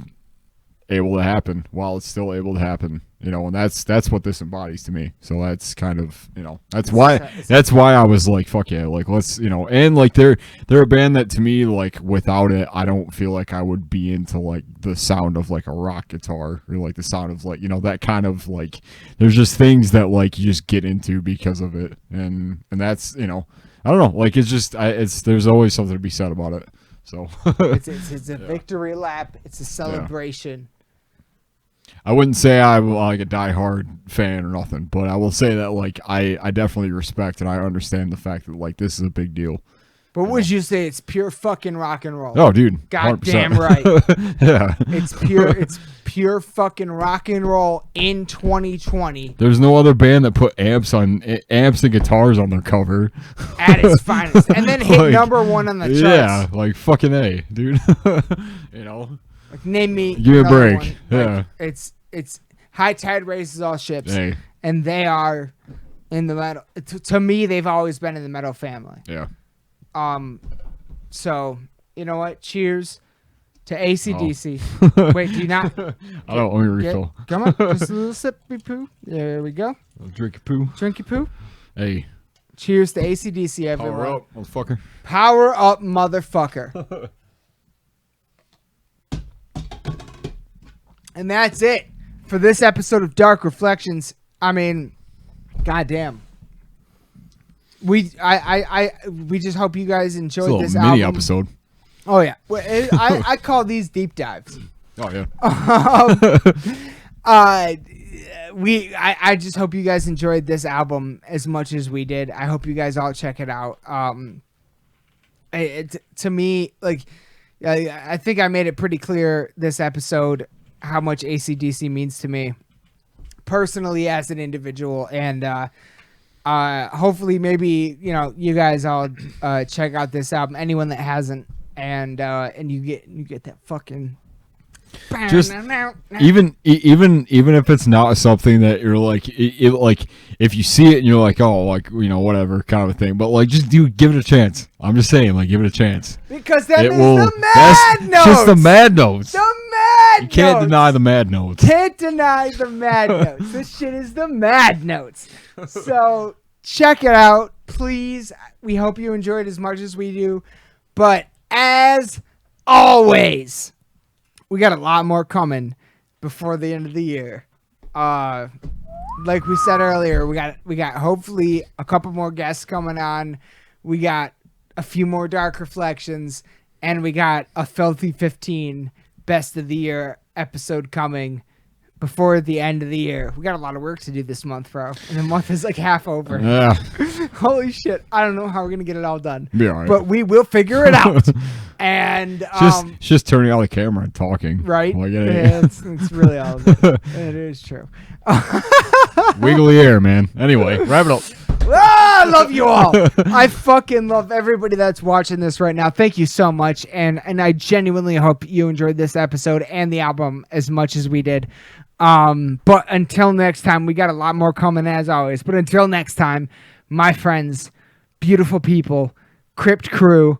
able to happen while it's still able to happen, you know, and that's what this embodies to me. So that's kind of, you know, that's why I was like, fuck yeah, like, let's, you know, and like they're a band that to me, like, without it, I don't feel like I would be into like the sound of like a rock guitar or like the sound of like, you know, that kind of like, there's just things that like you just get into because of it, and that's, you know, I don't know, like, it's just there's always something to be said about it. So it's a victory lap. It's a celebration. I wouldn't say I'm like a diehard fan or nothing, but I will say that, like, I definitely respect and I understand the fact that, like, this is a big deal. But would you say it's pure fucking rock and roll? Oh, dude, goddamn 100%. right. Yeah, it's pure fucking rock and roll in 2020. There's no other band that put amps and guitars on their cover at its finest, and then hit like, #1 on the charts. Yeah, like fucking A, dude. You know. Like, name me. Give me a break. One. Yeah. Like, it's high tide raises all ships, hey. And they are in the metal. To me, they've always been in the metal family. Yeah. So you know what? Cheers to AC/DC. Oh. Wait, do you not? I don't want me refill. Come on, just a little sippy poo. There we go. Drink your poo. Drink your poo. Hey. Cheers to AC/DC, everyone. Power up, motherfucker. Power up, motherfucker. And that's it for this episode of Dark Reflections. I mean, goddamn. We just hope you guys enjoyed this mini album. episode. Oh yeah, I call these deep dives. Oh yeah. I just hope you guys enjoyed this album as much as we did. I hope you guys all check it out. To me, like, I think I made it pretty clear this episode how much AC/DC means to me personally as an individual, and hopefully maybe, you know, you guys all check out this album, anyone that hasn't, and you get that fucking just even if it's not something that you're like, like, if you see it and you're like, oh, like, you know, whatever kind of a thing, but like, just give it a chance. I'm just saying, like, give it a chance, because that is the mad notes. Just the mad notes. The mad you can't notes. deny the mad notes. Can't deny the mad notes. This shit is the mad notes. So check it out, please. We hope you enjoyed as much as we do, but as always, we got a lot more coming before the end of the year. Like we said earlier, we got hopefully a couple more guests coming on. We got a few more Dark Reflections, and we got a Filthy 15 Best of the Year episode coming before the end of the year. We got a lot of work to do this month, bro. And the month is like half over. Yeah. Holy shit. I don't know how we're going to get it all done. Be all right. But we will figure it out. And just turning on the camera and talking. Right? Like, yeah, it's really all of it. It is true. Wiggly air, man. Anyway, wrap it up. I love you all. I fucking love everybody that's watching this right now. Thank you so much. And I genuinely hope you enjoyed this episode and the album as much as we did. But until next time, we got a lot more coming as always. But until next time, my friends, beautiful people, Crypt crew,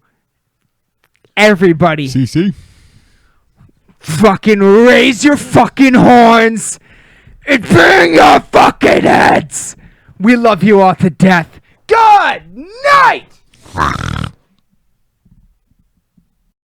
everybody, CC, fucking raise your fucking horns and bang your fucking heads. We love you all to death. Good night.